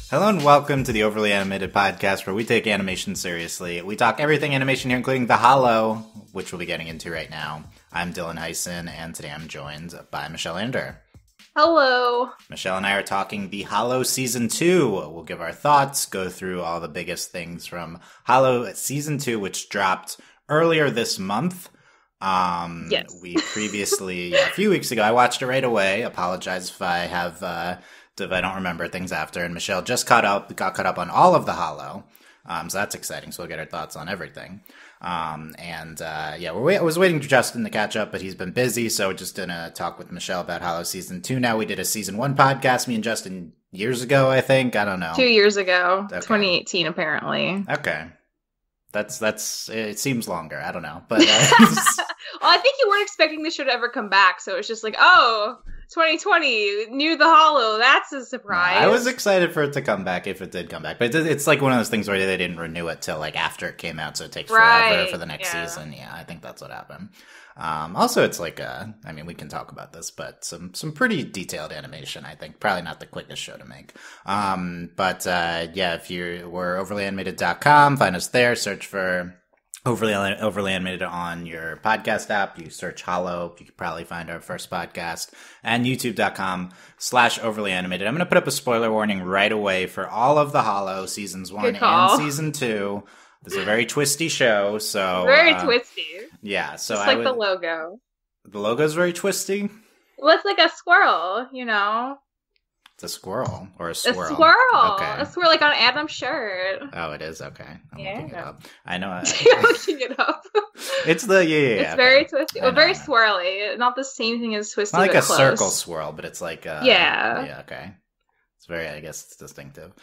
Hello and welcome to the Overly Animated Podcast, where we take animation seriously. We talk everything animation here, including The Hollow, which we'll be getting into right now. I'm Dylan Hysen, and today I'm joined by Michelle Anderer. Hello. Michelle and I are talking The Hollow Season 2. We'll give our thoughts, go through all the biggest things from Hollow Season 2, which dropped earlier this month. Yes. We previously, a few weeks ago, I watched it right away. Apologize if I have... if I don't remember things after, and Michelle just got caught up on all of The Hollow, so that's exciting, so we'll get our thoughts on everything. I was waiting for Justin to catch up, but he's been busy, so we're just gonna talk with Michelle about Hollow Season 2 now. We did a Season 1 podcast, me and Justin, years ago, I think, I don't know. 2 years ago, okay. 2018, apparently. Okay. That's it seems longer, I don't know, but... Well, I think you weren't expecting the show to ever come back, so it's just like, oh... 2020, new The Hollow, that's a surprise. I was excited for it to come back if it did come back. But it's like one of those things where they didn't renew it till like after it came out, so it takes forever for the next season. Yeah, I think that's what happened. Also, it's like, we can talk about this, but some pretty detailed animation, I think. Probably not the quickest show to make. If we're overlyanimated.com, find us there, search for... Overly Animated on your podcast app. You search Hollow. You can probably find our first podcast. And youtube.com/overlyanimated. I'm going to put up a spoiler warning right away for all of The Hollow, Seasons 1 and Season 2. This is a very twisty show, so... Very twisty. Yeah, so just like the logo. The logo's very twisty? Well, it's like a squirrel, you know? It's a squirrel or a swirl? A squirrel. Okay. A swirl like on Adam's shirt. Oh, it is? Okay. I'm looking it up. I know. You're looking it up. It's the, It's very twisty. Well, very swirly. Not the same thing as twisty, not like but a close. Circle swirl, but it's like yeah. Yeah, okay. It's very, I guess it's distinctive.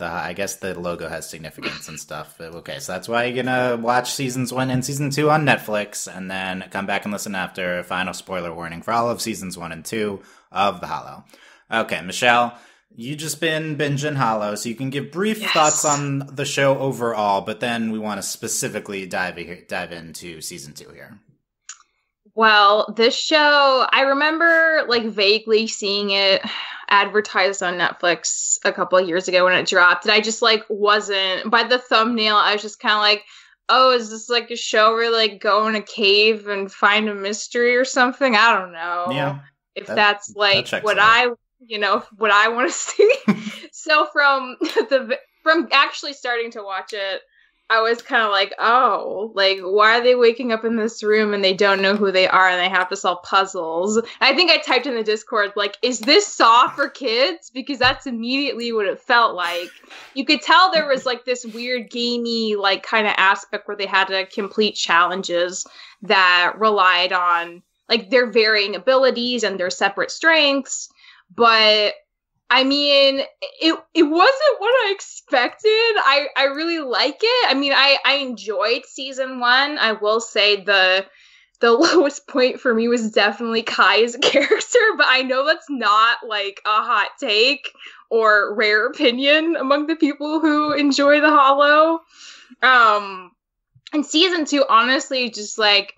I guess the logo has significance and stuff. Okay, so that's why you're gonna watch Seasons 1 and Season 2 on Netflix, and then come back and listen after a final spoiler warning for all of Seasons 1 and 2 of The Hollow. Okay, Michelle, you just been binging Hollow, so you can give brief thoughts on the show overall, but then we want to specifically dive into Season 2 here. Well, this show, I remember like vaguely seeing it advertised on Netflix a couple of years ago when it dropped. And I just like wasn't, by the thumbnail, I was just kind of like, oh, is this like a show where like go in a cave and find a mystery or something? I don't know. Yeah. If that's like what out. what I want to see. So from actually starting to watch it, I was kind of like, oh, like, why are they waking up in this room and they don't know who they are and they have to solve puzzles? I think I typed in the Discord, like, is this Saw for kids? Because that's immediately what it felt like. You could tell there was, like, this weird gamey, like, kind of aspect where they had to complete challenges that relied on, like, their varying abilities and their separate strengths. But... I mean, it wasn't what I expected. I really like it. I mean, I enjoyed Season 1. I will say the lowest point for me was definitely Kai's character, but I know that's not like a hot take or rare opinion among the people who enjoy The Hollow. And Season 2, honestly, just like,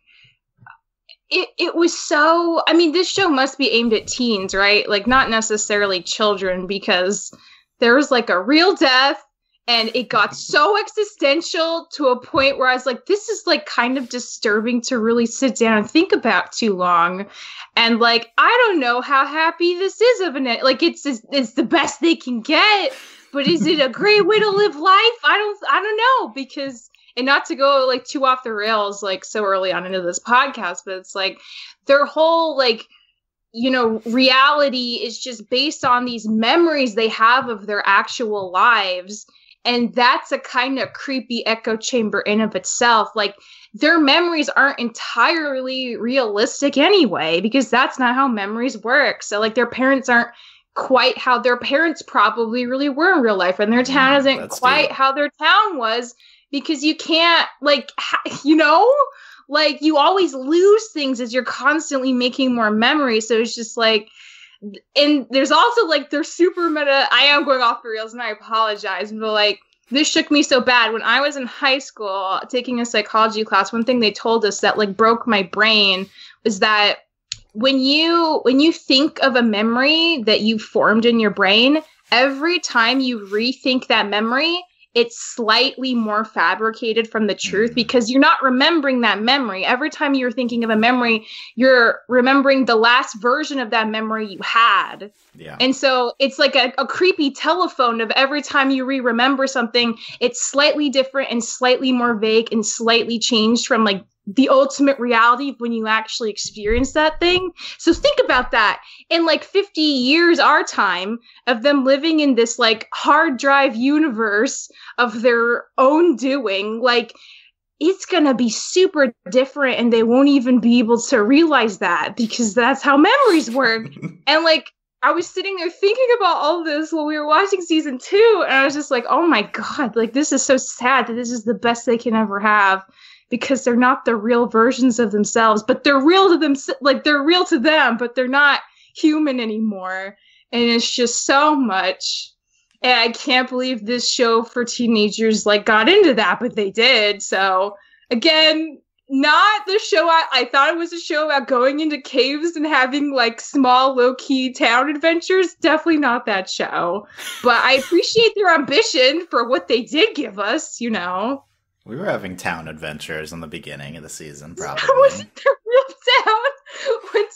It was so... I mean, this show must be aimed at teens, right? Like, not necessarily children, because there was, like, a real death, and it got so existential to a point where I was like, this is, like, kind of disturbing to really sit down and think about too long. And, like, I don't know how happy this is of an... Like, it's the best they can get, but is it a great way to live life? I don't know, because... And not to go, like, too off the rails, like, so early on into this podcast, but it's, like, their whole, like, you know, reality is just based on these memories they have of their actual lives. And that's a kind of creepy echo chamber in of itself. Like, their memories aren't entirely realistic anyway, because that's not how memories work. So, like, their parents aren't quite how their parents probably really were in real life. And their town isn't quite how their town was. Because you can't, like, you know, like, you always lose things as you're constantly making more memories. So it's just like, and there's also, like, they're super meta. I am going off the rails and I apologize. But, like, this shook me so bad. When I was in high school taking a psychology class, one thing they told us that, like, broke my brain was that when you think of a memory that you formed in your brain, every time you rethink that memory, it's slightly more fabricated from the truth because you're not remembering that memory. Every time you're thinking of a memory, you're remembering the last version of that memory you had. Yeah. And so it's like a creepy telephone of every time you remember something, it's slightly different and slightly more vague and slightly changed from like the ultimate reality of when you actually experience that thing. So think about that. In like 50 years, our time of them living in this like hard drive universe of their own doing, like it's going to be super different and they won't even be able to realize that because that's how memories work. And like, I was sitting there thinking about all this while we were watching season 2. And I was just like, oh my God, like this is so sad that this is the best they can ever have. Because they're not the real versions of themselves, but they're real to them. Like they're real to them, but they're not human anymore. And it's just so much. And I can't believe this show for teenagers like got into that, but they did. So again, not the show I thought it was a show about going into caves and having like small low key town adventures. Definitely not that show. But I appreciate their ambition for what they did give us, you know. We were having town adventures in the beginning of the season, probably. That wasn't the real town.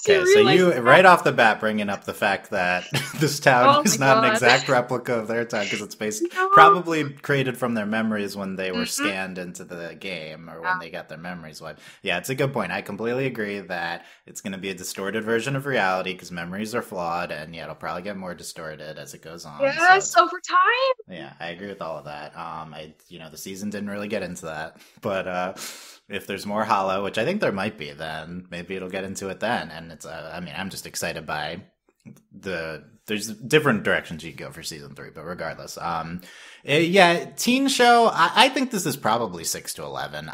Okay, so you, right off the bat, bringing up the fact that this town is not an exact replica of their town, because it's based, probably created from their memories when they were scanned into the game, or when they got their memories wiped. Yeah, it's a good point. I completely agree that it's going to be a distorted version of reality, because memories are flawed, and yeah, it'll probably get more distorted as it goes on. Yes, over time. Yeah, I agree with all of that. The season didn't really get into that, but if there's more Hollow, which I think there might be, then maybe it'll get into it then. And it's, I'm just excited by there's different directions you can go for season 3, but regardless, teen show. I think this is probably 6 to 11.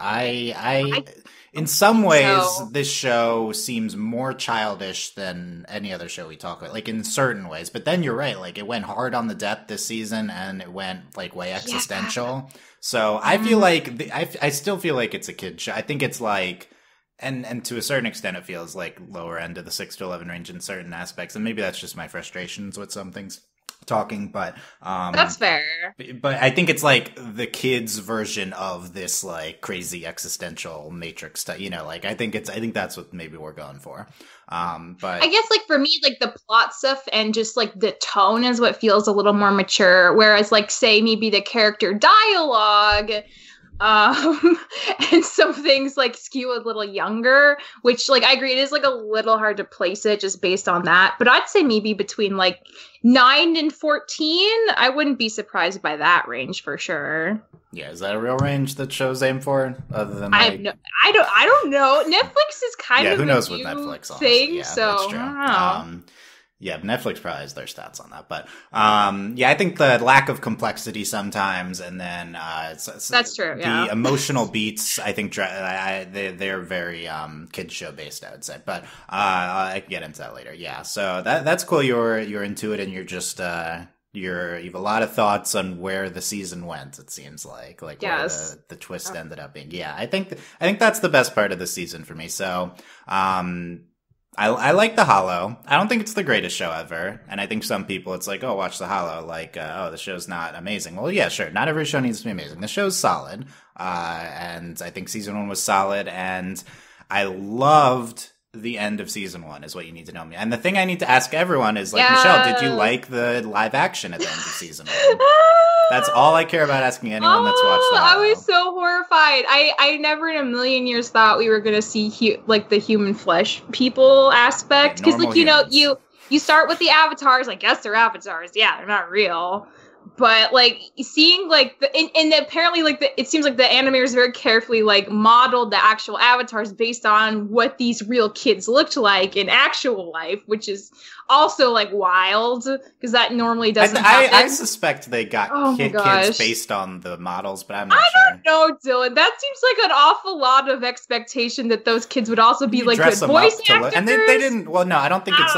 In some ways, this show seems more childish than any other show we talk about, like in certain ways. But then you're right, like it went hard on the depth this season, and it went like way existential. Yeah. So I feel like I still feel like it's a kid show. I think it's like, and to a certain extent, it feels like lower end of the 6 to 11 range in certain aspects, and maybe that's just my frustrations with some things talking, but that's fair. But I think it's like the kids' version of this like crazy existential Matrix stuff. Like I think that's what maybe we're going for. But I guess like for me, like the plot stuff and just like the tone is what feels a little more mature. Whereas like say maybe the character dialogue. And some things like skew a little younger, which like I agree, it is like a little hard to place it just based on that. But I'd say maybe between like 9 and 14, I wouldn't be surprised by that range for sure. Yeah, is that a real range that shows aim for? Other than like... I don't know. Netflix is kind of who knows with Netflix thing, yeah, so that's true. I don't know. Yeah, Netflix probably has their stats on that, but I think the lack of complexity sometimes, and then that's true. Yeah. The emotional beats, I think they're very kids show based, I would say, but I can get into that later. Yeah, so that's cool. You're into it, and you're just you have a lot of thoughts on where the season went. It seems like yes. where the twist ended up being. Yeah, I think that's the best part of the season for me. So. I like The Hollow. I don't think it's the greatest show ever. And I think some people, it's like, oh, watch The Hollow. Like, the show's not amazing. Well, yeah, sure. Not every show needs to be amazing. The show's solid. And I think season 1 was solid. And I loved the end of season 1 is what you need to know me. And the thing I need to ask everyone is, like, Michelle, did you like the live action at the end of season 1? That's all I care about asking anyone that's watched The Hollow. I was so horrified. I never in a million years thought we were going to see the human flesh people aspect. Because, you start with the avatars. Like, yes, they're avatars. Yeah, they're not real. But like seeing like and apparently like it seems like the animators very carefully like modeled the actual avatars based on what these real kids looked like in actual life, which is also like wild because that normally doesn't happen. I suspect they got kids based on the models, but I'm not sure. I don't know, Dylan. That seems like an awful lot of expectation that those kids would also be like good voice actors. And they didn't. Well, no, I don't think it's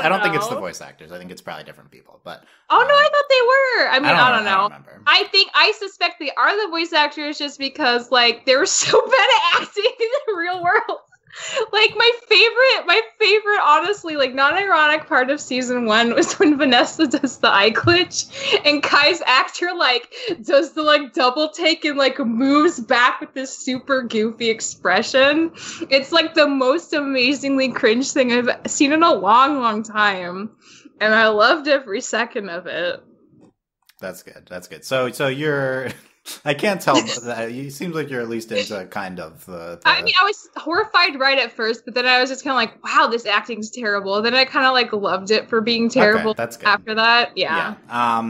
the voice actors. I think it's probably different people. But no, I thought they were. I mean, I don't know. I suspect they are the voice actors just because like they were so bad at acting in the real world. Like my favorite, honestly, like non-ironic part of season 1 was when Vanessa does the eye glitch and Kai's actor like does the like double take and like moves back with this super goofy expression. It's like the most amazingly cringe thing I've seen in a long time. And I loved every second of it. That's good. That's good. So you're I can't tell. It seems like you're at least into kind of. I mean, I was horrified right at first, but then I was just kind of like, "Wow, this acting's terrible." Then I kind of like loved it for being terrible. Okay, that's good. After that, yeah. A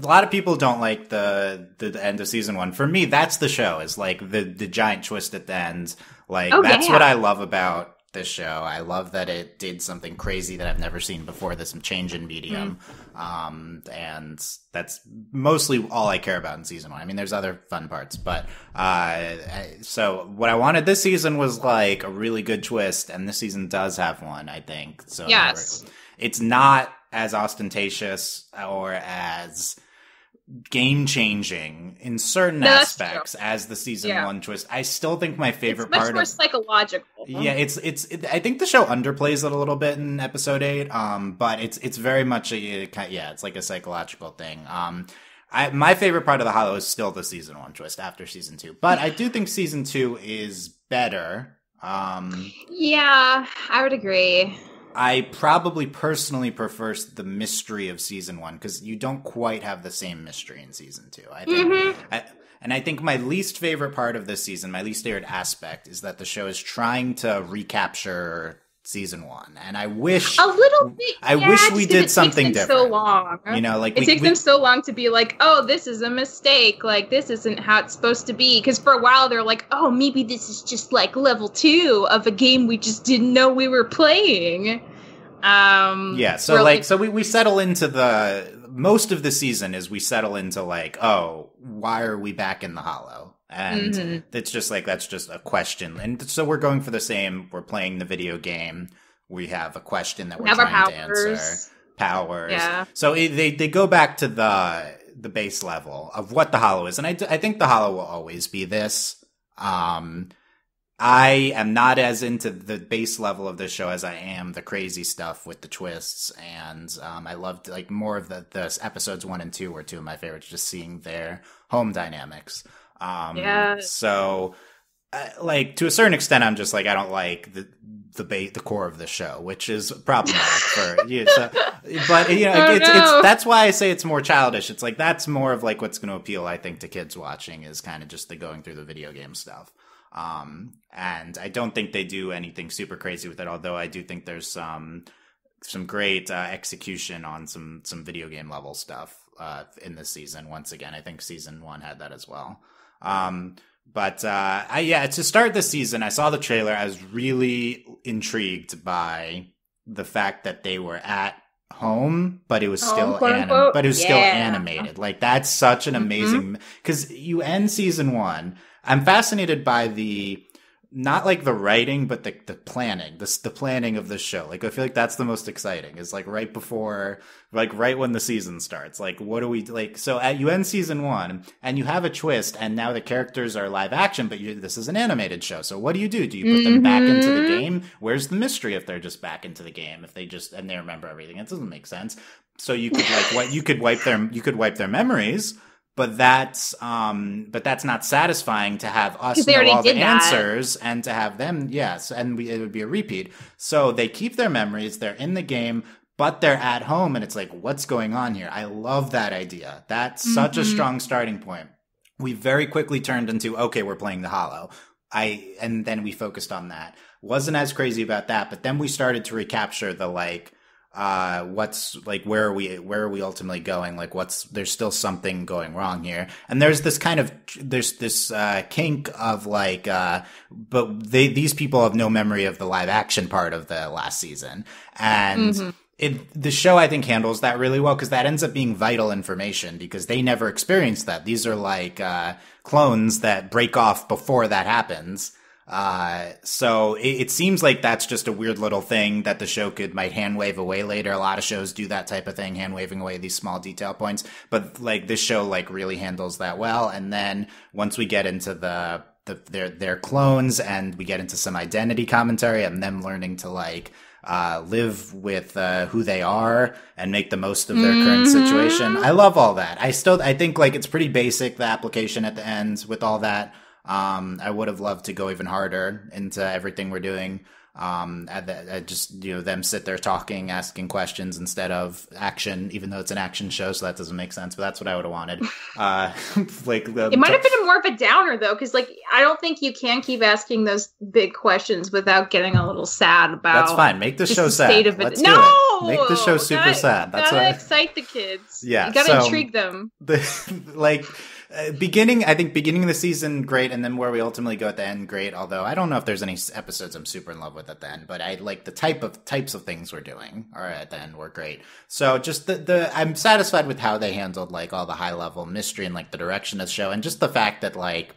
lot of people don't like the end of season 1. For me, that's the show. Is like the giant twist at the end. Like that's what I love about this show. I love that it did something crazy that I've never seen before, this change in medium. And that's mostly all I care about in season 1. I mean, there's other fun parts, but so what I wanted this season was like a really good twist, and this season does have one, I think. So yes. It's not as ostentatious or as game-changing in certain aspects as the season 1 twist. I still think my favorite part much more psychological. Yeah, it's I think the show underplays it a little bit in episode 8, but it's very much it's like a psychological thing. My favorite part of the Hollow is still the season 1 twist after season 2, but I do think season 2 is better. Yeah, I would agree. I probably personally prefer the mystery of season 1 because you don't quite have the same mystery in season 2. I think, I think my least favorite part of this season, my least favorite aspect, is that the show is trying to recapture season 1, and I wish a little bit. I wish we did something different. So long, you know, like it takes them so long to be like, oh, this is a mistake. Like this isn't how it's supposed to be. Because for a while they're like, oh, maybe this is just like level 2 of a game we just didn't know we were playing. So we settle into most of the season is we settle into like, oh, why are we back in the Hollow? And it's just like, that's just a question. And so we're going for the same, we're playing the video game. We have a question that we're trying to answer. Powers. Yeah. So they go back to the base level of what the Hollow is. And I think the Hollow will always be this. I am not as into the base level of this show as I am the crazy stuff with the twists, and I loved like more of the episodes 1 and 2 were two of my favorites, just seeing their home dynamics. So like to a certain extent, I'm just like, I don't like the core of the show, which is problematic for you. So, but you know, it's that's why I say it's more childish. It's like that's more of like what's going to appeal, I think, to kids watching is kind of just the going through the video game stuff. And I don't think they do anything super crazy with it, although I do think there's some great execution on some video game level stuff in this season. Once again, I think season 1 had that as well. But to start this season, I saw the trailer. I was really intrigued by the fact that they were at home, but it was still still animated. Like that's such an amazing, because you end season 1. I'm fascinated by not like the writing, but the planning, the planning of the show. Like, I feel like that's the most exciting is like right before, like right when the season starts. Like, what do we like? So you end season 1 and you have a twist, and now the characters are live action, but this is an animated show. So what do? Do you put them back into the game? Where's the mystery if they're just back into the game? If they and they remember everything, it doesn't make sense. So you could like you could wipe their memories. But that's not satisfying to have us know all the answers and to have them, yes, and it would be a repeat. So they keep their memories, they're in the game, but they're at home, and it's like, what's going on here? I love that idea. That's such a strong starting point. We very quickly turned into, okay, we're playing the Hollow. And then we focused on that. Wasn't as crazy about that, but then we started to recapture the like, what's like, where are we ultimately going? Like there's still something going wrong here. And there's this kink of like, but these people have no memory of the live action part of the last season. And the show, I think, handles that really well because that ends up being vital information because they never experienced that. These are like, clones that break off before that happens. So it seems like that's just a weird little thing that the show might hand wave away later. A lot of shows do that type of thing, hand waving away these small detail points. But like this show like really handles that well. And then once we get into their clones and we get into some identity commentary and them learning to like, live with who they are and make the most of their current situation. I love all that. I think like it's pretty basic, the application at the end with all that. I would have loved to go even harder into everything we're doing. I just, them sit there talking, asking questions instead of action, even though it's an action show, so that doesn't make sense, but that's what I would have wanted. It might have been more of a downer though, because like, I don't think you can keep asking those big questions without getting a little sad about. That's fine. Make the show sad. Let's do it. Make the show super sad. That's gotta excite the kids. Yeah. You gotta intrigue them. Beginning of the season, great, and then where we ultimately go at the end, great. Although I don't know if there's any episodes I'm super in love with at the end, but I like the types of things we're doing are at the end were great. So just I'm satisfied with how they handled like all the high level mystery and like the direction of the show, and just the fact that like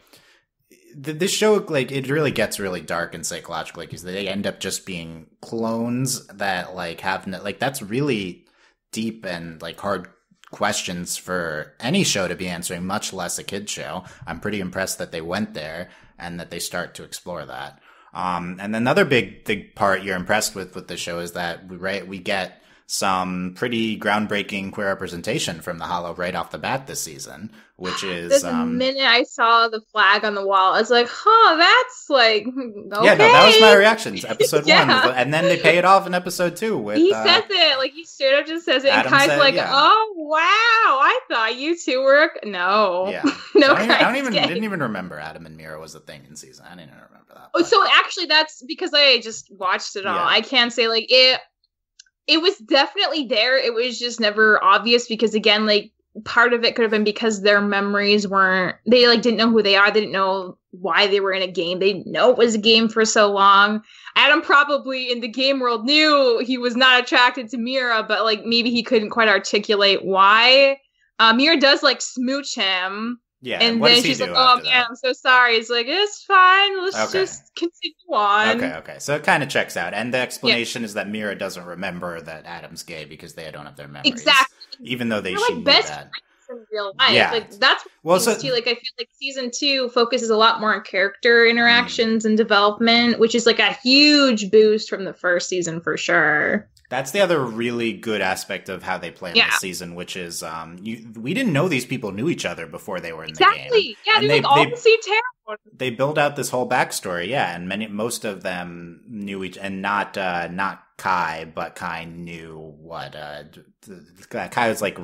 this show, like it really gets really dark and psychological, like they end up just being clones that like have like that's really deep and like hard questions for any show to be answering, much less a kid's show. I'm pretty impressed that they went there and that they start to explore that. And then another big part you're impressed with the show is that we get some pretty groundbreaking queer representation from the Hollow right off the bat this season, which is the minute I saw the flag on the wall, I was like, "Huh, that's like okay." Yeah, no, that was my reaction. Episode 1, and then they pay it off in episode 2 with he says it like he straight up just says it, and Kai's like, "Oh wow, I thought you two were no, yeah, no." Didn't even remember Adam and Mira was a thing in season. I didn't even remember that. Oh, so actually, that's because I just watched it all. Yeah. I can't say like it. It was definitely there. It was just never obvious because, again, like, part of it could have been because their memories weren't... They, like, didn't know who they are. They didn't know why they were in a game. They didn't know it was a game for so long. Adam probably, in the game world, knew he was not attracted to Mira, but, like, maybe he couldn't quite articulate why. Mira does, like, smooch him. Yeah, and then she's like, "Oh man, I'm so sorry." It's like, "It's fine. Let's just continue on." Okay. So it kind of checks out, and the explanation is that Mira doesn't remember that Adam's gay because they don't have their memories, exactly. Even though they should like know best that in real life. Yeah, like that's too. Like I feel like season 2 focuses a lot more on character interactions and development, which is like a huge boost from the first season for sure. That's the other really good aspect of how they play in this season, which is we didn't know these people knew each other before they were in the game. Exactly. Yeah, they like all the same town. They build out this whole backstory, and most of them knew each, and not Kai, but Kai knew what Kai was like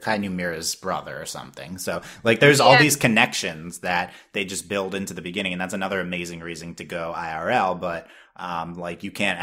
Kai knew Mira's brother or something. So like there's all these connections that they just build into the beginning, and that's another amazing reason to go IRL, but like you can't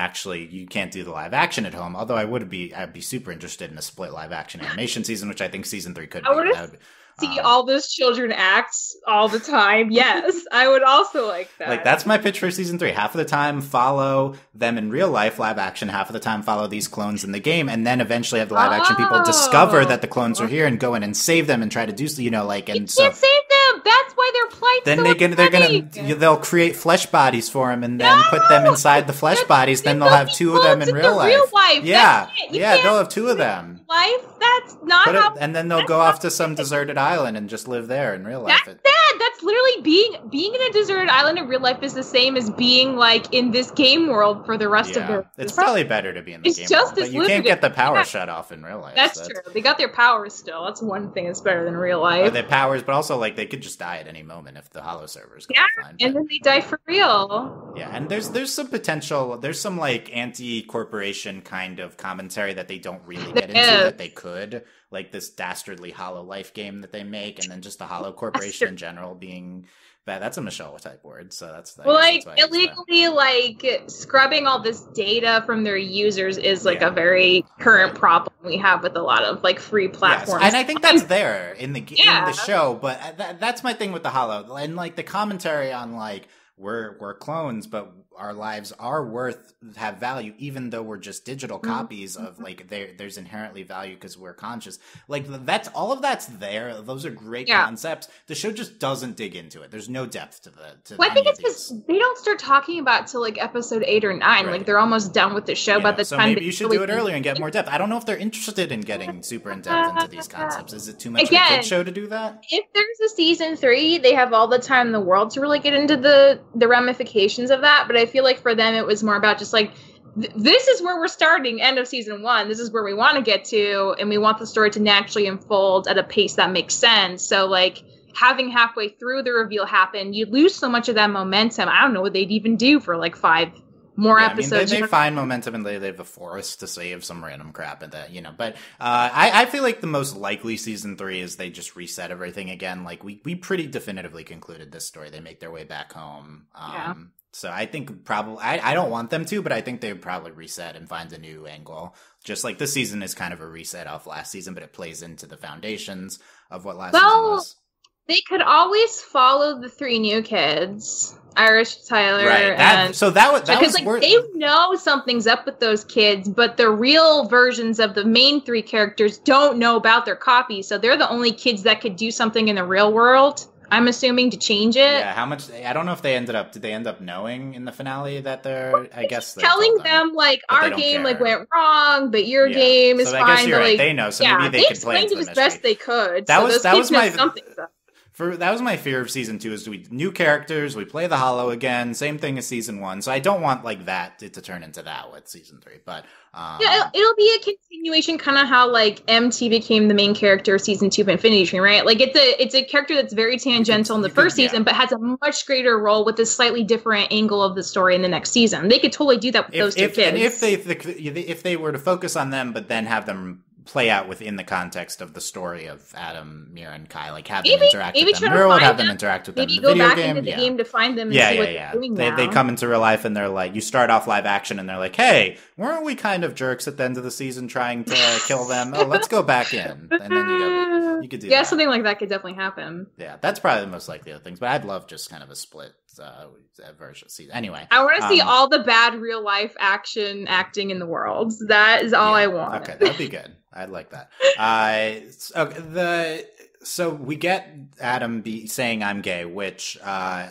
do the live action at home. Although I'd be super interested in a split live action animation season, which I think season 3 could be. See all those children act all the time. Yes, I would also like that. Like that's my pitch for season 3. Half of the time follow them in real life, live action. Half of the time follow these clones in the game, and then eventually have the live action people discover that the clones are here and go in and save them and try to do so. And you can't save them. That's why their plight. Then they'll create flesh bodies for them and then put them inside the flesh bodies. Then they'll have 2 of them in real life. Yeah, they'll have 2 of them. Life. That's not how. And then they'll go off to some deserted island and just live there in real life. That's sad. That's literally being in a deserted island in real life is the same as being like in this game world for the rest of their. It's probably better to be in the game world, but you can't get the power shut off in real life. That's true. They got their powers still. That's one thing that's better than real life. Their powers, but also like they could just die at any moment if the Hollow servers go offline. And then they die for real. Yeah, and there's some potential. There's some like anti-corporation kind of commentary that they don't really get into that they could. Like this dastardly Hollow Life game that they make, and then just the Hollow Corporation in general being bad. That's a Michelle type word, so that's like illegally like scrubbing all this data from their users is like a very current problem we have with a lot of like free platforms. Yes. And I think that's there in the show, but that's my thing with the Hollow, and like the commentary on like we're clones, but our lives have value, even though we're just digital copies of like there's inherently value because we're conscious. Like that's all of that's there. Those are great concepts. The show just doesn't dig into it. There's no depth to the. Well, I think it's because they don't start talking about till like episode 8 or 9. Right. Like they're almost done with the show by the time. Maybe you should do it earlier and get more depth. I don't know if they're interested in getting super in depth into these concepts. Is it too much of a kid show to do that? If there's a season 3, they have all the time in the world to really get into the ramifications of that. But I feel like for them, it was more about just like this is where we're starting, end of season 1. This is where we want to get to, and we want the story to naturally unfold at a pace that makes sense. So, like, having halfway through the reveal happen, you lose so much of that momentum. I don't know what they'd even do for, like, 5 more episodes. I mean, they find momentum and they have a forest to save some random crap at that, But I feel like the most likely season 3 is they just reset everything again. Like, we pretty definitively concluded this story. They make their way back home. So I think probably, I don't want them to, but I think they would probably reset and find a new angle. Just like this season is kind of a reset off last season, but it plays into the foundations of what last season was. They could always follow the 3 new kids, Irish, Tyler, right. and because they know something's up with those kids, but the real versions of the main 3 characters don't know about their copies, so they're the only kids that could do something in the real world. I'm assuming to change it. Yeah, how much? I don't know if did they end up knowing in the finale that they're, I guess telling them, like, our game, like, went wrong, but your game is fine. I guess you're right. Like, They know, so maybe they could play into it as best they could. That was my fear of season 2 is we new characters, we play the Hollow again, same thing as season 1. So I don't want like that to turn into that with season 3. But it'll be a continuation, kind of how like MT became the main character of season 2 of Infinity Train, right? Like it's a character that's very tangential in the first season, but has a much greater role with a slightly different angle of the story in the next season. They could totally do that with those 2 kids. And if they were to focus on them, but then have them play out within the context of the story of Adam, Mira, and Kai, like have them interact with them in real world, have them interact with them in the video game. Maybe go back into the game to find them and see what they're doing now. They come into real life and they're like, you start off live action and they're like, hey, weren't we kind of jerks at the end of the season trying to kill them? Oh, let's go back in. And then you could do that. Yeah, something like that could definitely happen. Yeah, that's probably the most likely of things, but I'd love just kind of a split version season. Anyway, I want to see all the bad real life acting in the world. That is all I want. Okay, that'd be good. I'd like that. So we get Adam saying I'm gay, which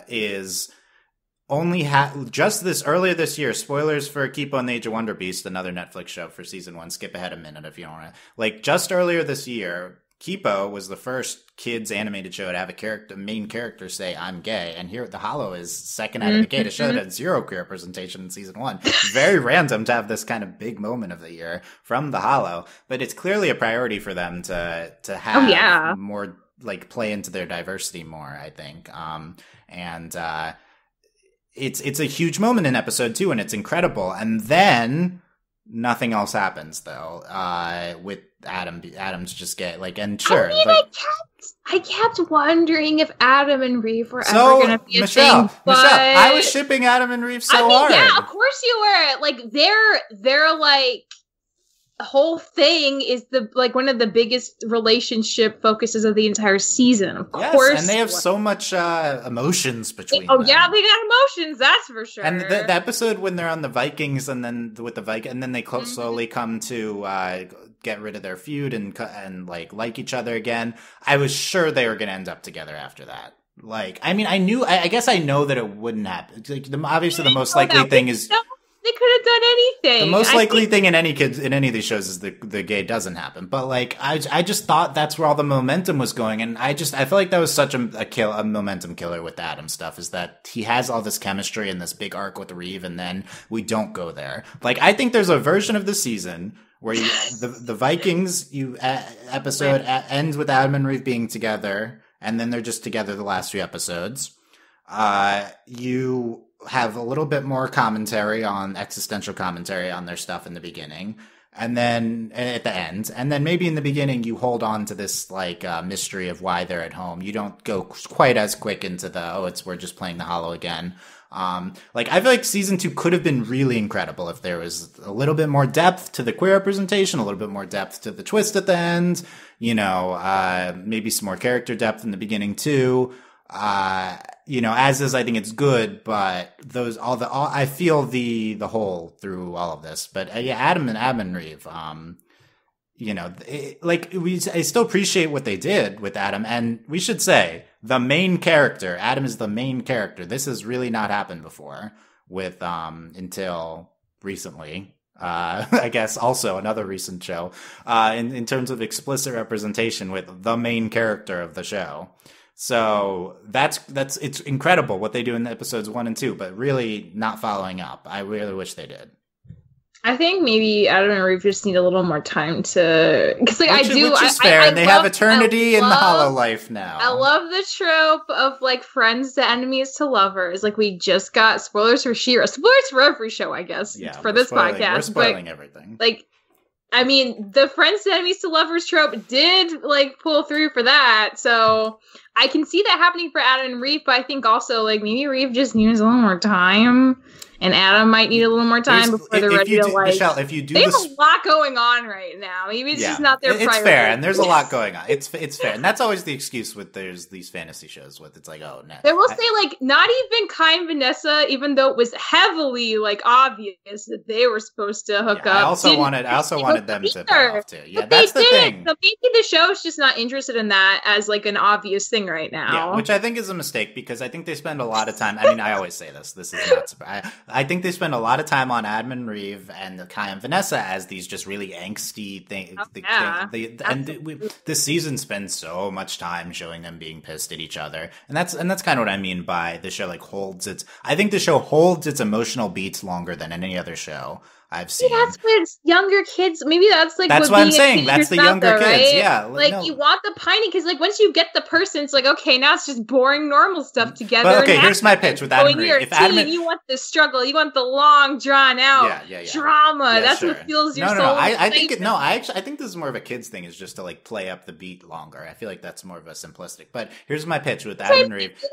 is only just earlier this year. Spoilers for Kipo and the Age of Wonder Beast, another Netflix show for season 1. Skip ahead a minute if you don't want to. Like just earlier this year, Kipo was the first kids animated show to have a main character say I'm gay, and here The Hollow is second out of the gate. A show that had 0 queer representation in season 1. Very random to have this kind of big moment of the year from The Hollow, but it's clearly a priority for them to have more, like, play into their diversity more, I think. It's a huge moment in episode 2, and it's incredible. And then nothing else happens though. With Adam's just gay, like, and sure. I mean, I kept wondering if Adam and Reeve were ever going to be a thing. But Michelle, I was shipping Adam and Reeve so hard. Yeah, of course you were. Like, they're like, whole thing is one of the biggest relationship focuses of the entire season. Of course, and they have so much emotions between them. Yeah, they got emotions, that's for sure. And the episode when they're on the Vikings, and then with the Viking, and then they slowly come to get rid of their feud and like each other again. I was sure they were going to end up together after that. Like, I mean, I guess I know that it wouldn't happen. Like, obviously, the most likely thing is. They could have done anything. The most likely thing in any of these shows is the gay doesn't happen. But like, I just thought that's where all the momentum was going, and I feel like that was such a momentum killer with the Adam stuff, is that he has all this chemistry and this big arc with Reeve, and then we don't go there. Like, I think there's a version of the season where the Vikings episode ends with Adam and Reeve being together, and then they're just together the last 3 episodes. You have a little bit more existential commentary on their stuff in the beginning, and then at the end, and then maybe in the beginning you hold on to this like mystery of why they're at home. You don't go quite as quick into we're just playing the Hollow again. Like, I feel like season 2 could have been really incredible if there was a little bit more depth to the queer representation, a little bit more depth to the twist at the end, maybe some more character depth in the beginning too. As is, I think it's good, but I feel the hole through all of this. But Adam and Reeve, I still appreciate what they did with Adam, and we should say the main character, Adam is the main character. This has really not happened before with, until recently. I guess also another recent show, in terms of explicit representation with the main character of the show. So it's incredible what they do in episodes 1 and 2, but really not following up. I really wish they did. I think maybe Adam and Reeve just need a little more time to, because like which is fair, and they have eternity in the Hollow Life now. I love the trope of like friends to enemies to lovers. Like we just got spoilers for She-Ra, spoilers for every show, I guess. Yeah, for this podcast, we're spoiling everything. Like, I mean, the friends to enemies to lovers trope did like pull through for that, so I can see that happening for Adam and Reeve. But I think also like maybe Reeve just needs a little more time. And Adam might need a little more time before they're ready to like. Michelle, if you do, they have a lot going on right now. Maybe it's just not their priority. It's fair, and there's a lot going on. It's fair, and that's always the excuse with there's these fantasy shows with it's like, oh, no. I will say, like, not even Kai and Vanessa, even though it was heavily like obvious that they were supposed to hook up. I also wanted them to pay off too. Yeah, that's the thing. So maybe the show's just not interested in that as like an obvious thing right now. Yeah, which I think is a mistake because I think they spend a lot of time. I mean, I always say this. This is not surprising. I think they spend a lot of time on Adam and Reeve and Kai and Vanessa as these just really angsty things. This season spends so much time showing them being pissed at each other, and that's kind of what I mean by the show. Like I think the show holds its emotional beats longer than any other show I've seen. See, that's what younger kids. Maybe that's like that's what I'm saying. That's the younger kids. Right? Yeah, like you want the pining because like once you get the person, it's like okay, now it's just boring normal stuff together. But okay, here's my pitch with Adam and Reeve. You want the struggle, you want the long drawn out drama. That's what fuels your soul. I think I think this is more of a kids thing. Is just to like play up the beat longer. I feel like that's more of a simplistic. But here's my pitch with Adam and Reeve.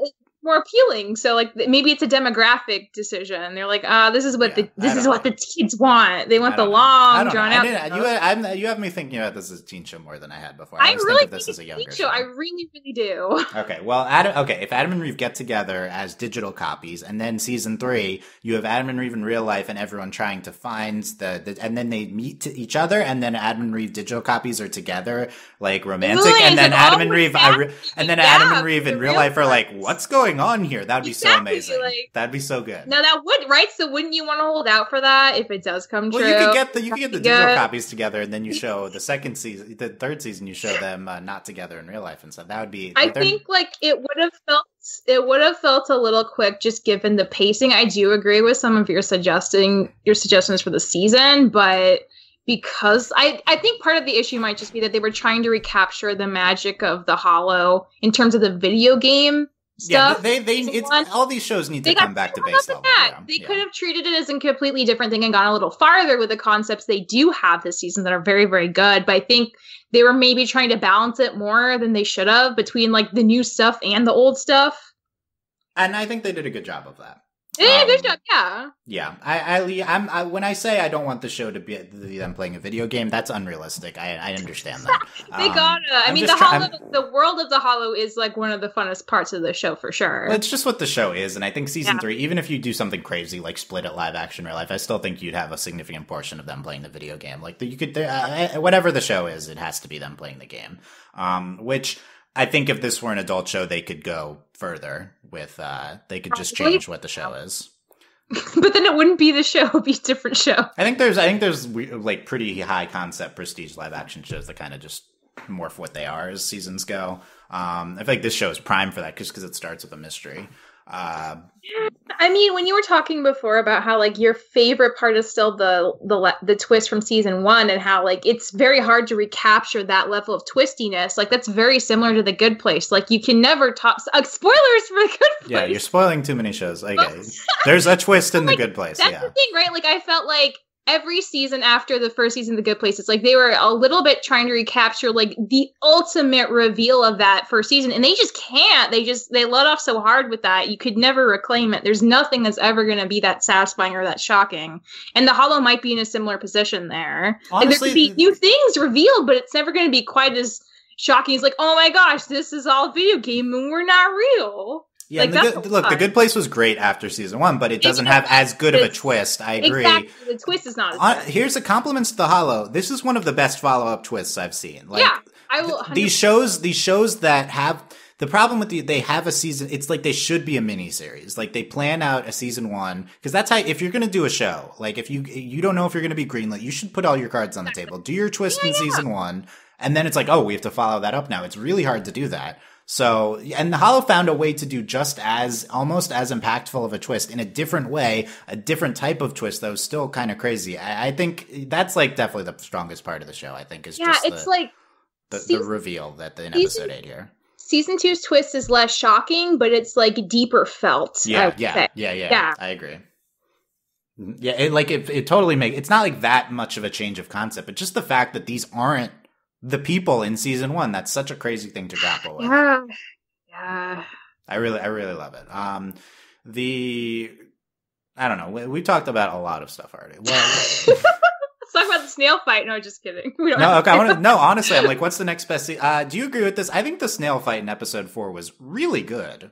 More appealing, so like maybe it's a demographic decision. They're like, this is what the kids want. They want the long drawn out. You have me thinking about this as a teen show more than I had before. I really think this is a younger show. I really, really do. Okay, well, if Adam and Reeve get together as digital copies, and then season 3, you have Adam and Reeve in real life, and everyone trying to find and then they meet each other, and then Adam and Reeve digital copies are together, like romantic, and then Adam and Reeve, Adam and Reeve in real life are like, what's going on here? That'd be so amazing. Like, that'd be so good. Now that would, right? So wouldn't you want to hold out for that if it does come true? Well, you could get the digital copies together, and then you show the third season, you show them not together in real life and stuff. That would be. I think like it would have felt a little quick just given the pacing. I do agree with some of your suggestions for the season, but. Because I think part of the issue might just be that they were trying to recapture the magic of the Hollow in terms of the video game stuff. Yeah, all these shows need to come back to base level. They could have treated it as a completely different thing and gone a little farther with the concepts they do have this season that are very, very good. But I think they were maybe trying to balance it more than they should have between like the new stuff and the old stuff. And I think they did a good job of that. Yeah, good job. Yeah. Yeah. When I say I don't want the show to be them playing a video game, that's unrealistic. I understand that. They gotta. The world of the Hollow is like one of the funnest parts of the show for sure. Well, it's just what the show is, and I think season 3, even if you do something crazy like split it live action real life, I still think you'd have a significant portion of them playing the video game. Like you could, whatever the show is, it has to be them playing the game. Which. I think if this were an adult show, they could go further with, they could just change what the show is. But then it wouldn't be the show, it would be a different show. I think there's like pretty high concept prestige live action shows that kind of just morph what they are as seasons go. I feel like this show is prime for that just because it starts with a mystery. I mean, when you were talking before about how like your favorite part is still the twist from season 1 and how like it's very hard to recapture that level of twistiness, like that's very similar to The Good Place. Like you can never spoilers for The Good Place. Yeah, you're spoiling too many shows. Okay, there's a twist in The Good Place. That's the thing, right? Like I felt like every season after the first season of The Good Place, it's like they were a little bit trying to recapture like the ultimate reveal of that first season, and they just can't. They let off so hard with that. You could never reclaim it. There's nothing that's ever going to be that satisfying or that shocking. And the Hollow might be in a similar position there. Honestly, like, there could be new things revealed, but it's never going to be quite as shocking as like, oh my gosh, this is all video game and we're not real. Yeah, like, The Good Place was great after season 1, but it doesn't have as good of a twist. I agree. Exactly. The twist is not as good. Here's a compliment to The Hollow. This is one of the best follow-up twists I've seen. Like, yeah, I will. These shows that have the problem with they have a season. It's like they should be a mini series. Like they plan out a season 1 because that's how. If you're going to do a show, like if you don't know if you're going to be greenlit, you should put all your cards on the table. Do your twist in season 1, and then it's like, oh, we have to follow that up now. It's really hard to do that. So, and the Hollow found a way to do just almost as impactful of a twist in a different way, a different type of twist that was still kind of crazy. I think that's like definitely the strongest part of the show, I think, is just the reveal that in episode 8 here. Season 2's twist is less shocking, but it's like deeper felt. Yeah. I agree. Yeah, it totally it's not like that much of a change of concept, but just the fact that these aren't the people in season 1, that's such a crazy thing to grapple with. Yeah. I really love it. I don't know. We talked about a lot of stuff already. Well, let's talk about the snail fight. No, just kidding. Honestly, I'm like, what's the next best? Do you agree with this? I think the snail fight in episode 4 was really good.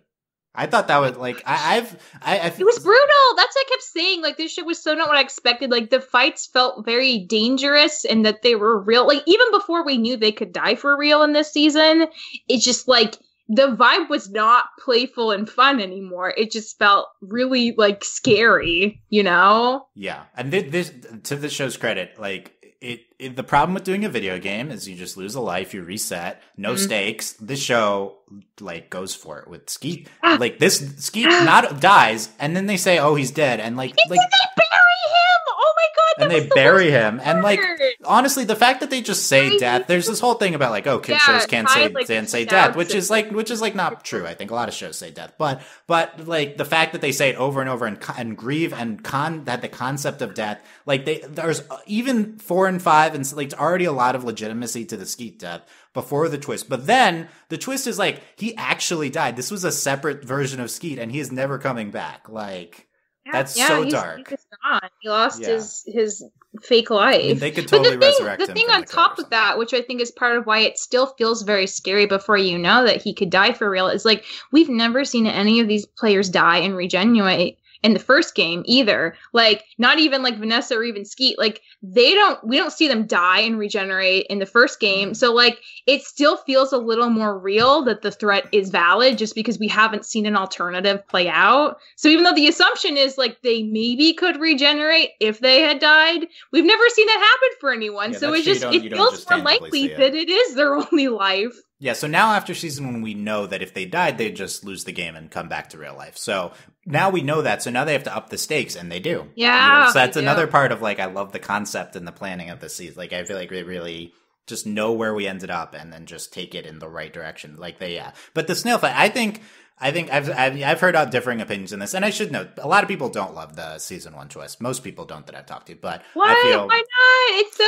I thought that would like it was brutal. That's what I kept saying. Like, this shit was so not what I expected. Like, the fights felt very dangerous and that they were real. Like, even before we knew they could die for real in this season, it's just like the vibe was not playful and fun anymore. It just felt really like scary, you know? Yeah, and this to the show's credit, like. The problem with doing a video game is you just lose a life, you reset, no stakes. This show like goes for it with Skeet. Like this Skeet not dies, and then they say, "Oh, he's dead," and like they bury him. Oh my god! And they bury him, and like honestly, the fact that they just say death. There's this whole thing about like, oh, kid shows can't say death, which is like not true. I think a lot of shows say death, but like the fact that they say it over and over and grieve and that the concept of death, like there's even 4 and 5, and like already a lot of legitimacy to the Skeet death before the twist. But then the twist is like he actually died. This was a separate version of Skeet, and he is never coming back. Like that's so dark. He's gone. He lost his fake life. I mean, they could totally resurrect him. The thing on top of that, which I think is part of why it still feels very scary before you know that he could die for real, is like we've never seen any of these players die and regenerate in the first game either. Like, not even like Vanessa or even Skeet. Like, we don't see them die and regenerate in the first game. So like, it still feels a little more real that the threat is valid just because we haven't seen an alternative play out. So even though the assumption is like they maybe could regenerate if they had died, we've never seen that happen for anyone. So it feels more likely that it is their only life. Yeah, so now after season 1, we know that if they died, they'd just lose the game and come back to real life. So now we know that. So now they have to up the stakes, and they do. Yeah. So that's another part of, like, I love the concept and the planning of the season. Like, I feel like they really just know where we ended up and then just take it in the right direction. Like, But the snail fight, I think I've heard differing opinions in this, and I should note a lot of people don't love the season 1 twist. Most people don't that I've talked to, but what? I feel why not? It's so.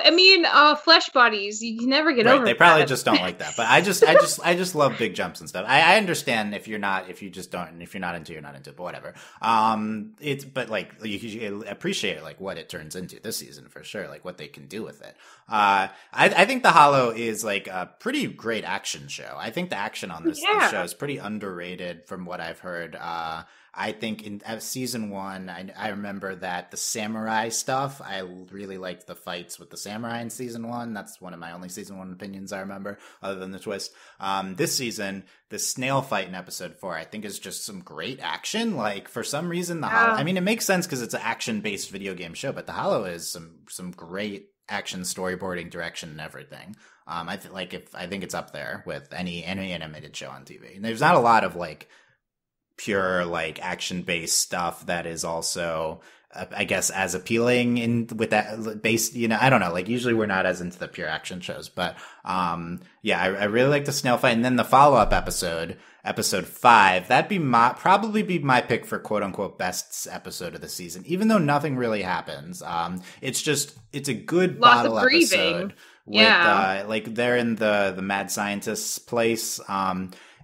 I mean, flesh bodies. You can never get over. They probably just don't like that, but I just love big jumps and stuff. I understand if you're not into, you're not into, but whatever. But like you appreciate like what it turns into this season for sure, like what they can do with it. I think The Hollow is like a pretty great action show. I think the action on this show is pretty underrated from what I've heard. I think in season 1, I remember that the samurai stuff, I really liked the fights with the samurai in season 1. That's one of my only season 1 opinions I remember, other than the twist. This season, the snail fight in episode 4, I think is just some great action. Like, for some reason, The Hollow, I mean, it makes sense because it's an action-based video game show, but The Hollow is some great action storyboarding, direction, and everything. I think it's up there with any animated show on TV. And there's not a lot of like pure like action based stuff that is also I guess as appealing with that base. You know, I don't know. Like usually we're not as into the pure action shows, but I really like the snail fight, and then the follow up episode 5. That'd probably be my pick for quote unquote best episode of the season, even though nothing really happens. It's a good bottle episode. With, like they're in the mad scientist's place.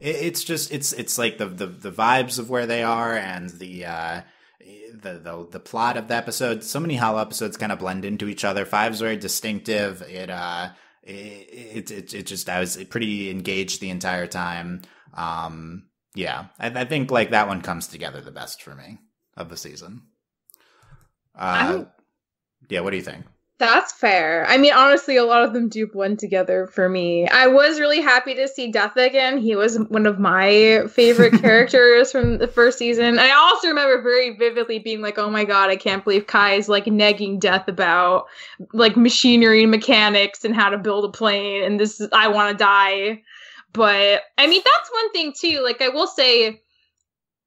It's like the vibes of where they are and the plot of the episode. So many Hollow episodes kind of blend into each other. 5's very distinctive. I was pretty engaged the entire time. I think like that one comes together the best for me of the season. What do you think? That's fair. I mean, honestly, a lot of them do blend together for me. I was really happy to see Death again. He was one of my favorite characters from the first season. I also remember very vividly being like, oh my god, I can't believe Kai is like negging Death about like machinery and mechanics and how to build a plane, and I want to die. But I mean, that's one thing too. Like, I will say,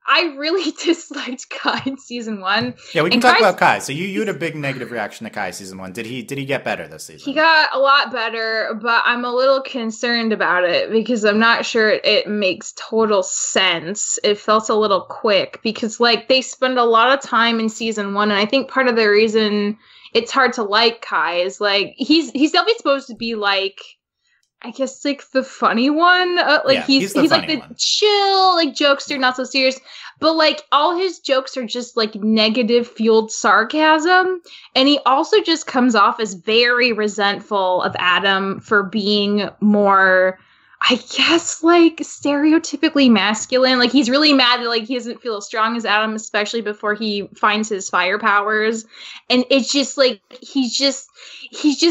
I really disliked Kai in season 1. Yeah, we can and talk Kai's, about Kai. So you had a big negative reaction to Kai season 1. Did he get better this season? He got a lot better, but I'm a little concerned about it because I'm not sure it makes total sense. It felt a little quick because, like, they spend a lot of time in season 1, and I think part of the reason it's hard to like Kai is, like, he's definitely supposed to be, like, I guess, like, the funny one. He's like the one. Chill, like, jokester, not so serious. But, like, all his jokes are just, like, negative fueled sarcasm. And he also just comes off as very resentful of Adam for being more, I guess, like, stereotypically masculine. Like, he's really mad that, like, he doesn't feel as strong as Adam, especially before he finds his fire powers. And it's just, like, he just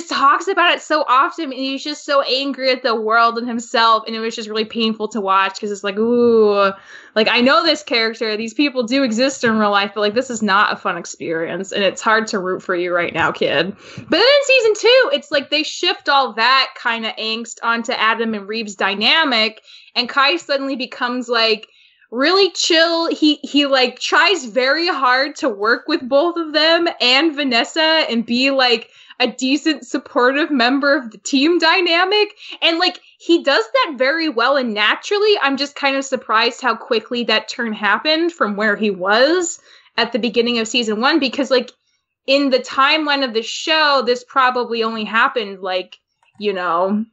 talks about it so often, and he's just so angry at the world and himself, and it was just really painful to watch, because it's like, ooh, like, I know this character, these people do exist in real life, but, like, this is not a fun experience, and it's hard to root for you right now, kid. But then in season 2, it's like they shift all that kind of angst onto Adam and Reeve's dynamic, and Kai suddenly becomes, like, really chill. He like tries very hard to work with both of them and Vanessa and be, like, a decent supportive member of the team dynamic. And, like, he does that very well and naturally. I'm just kind of surprised how quickly that turn happened from where he was at the beginning of season 1, because, like, in the timeline of the show, this probably only happened, like, you know,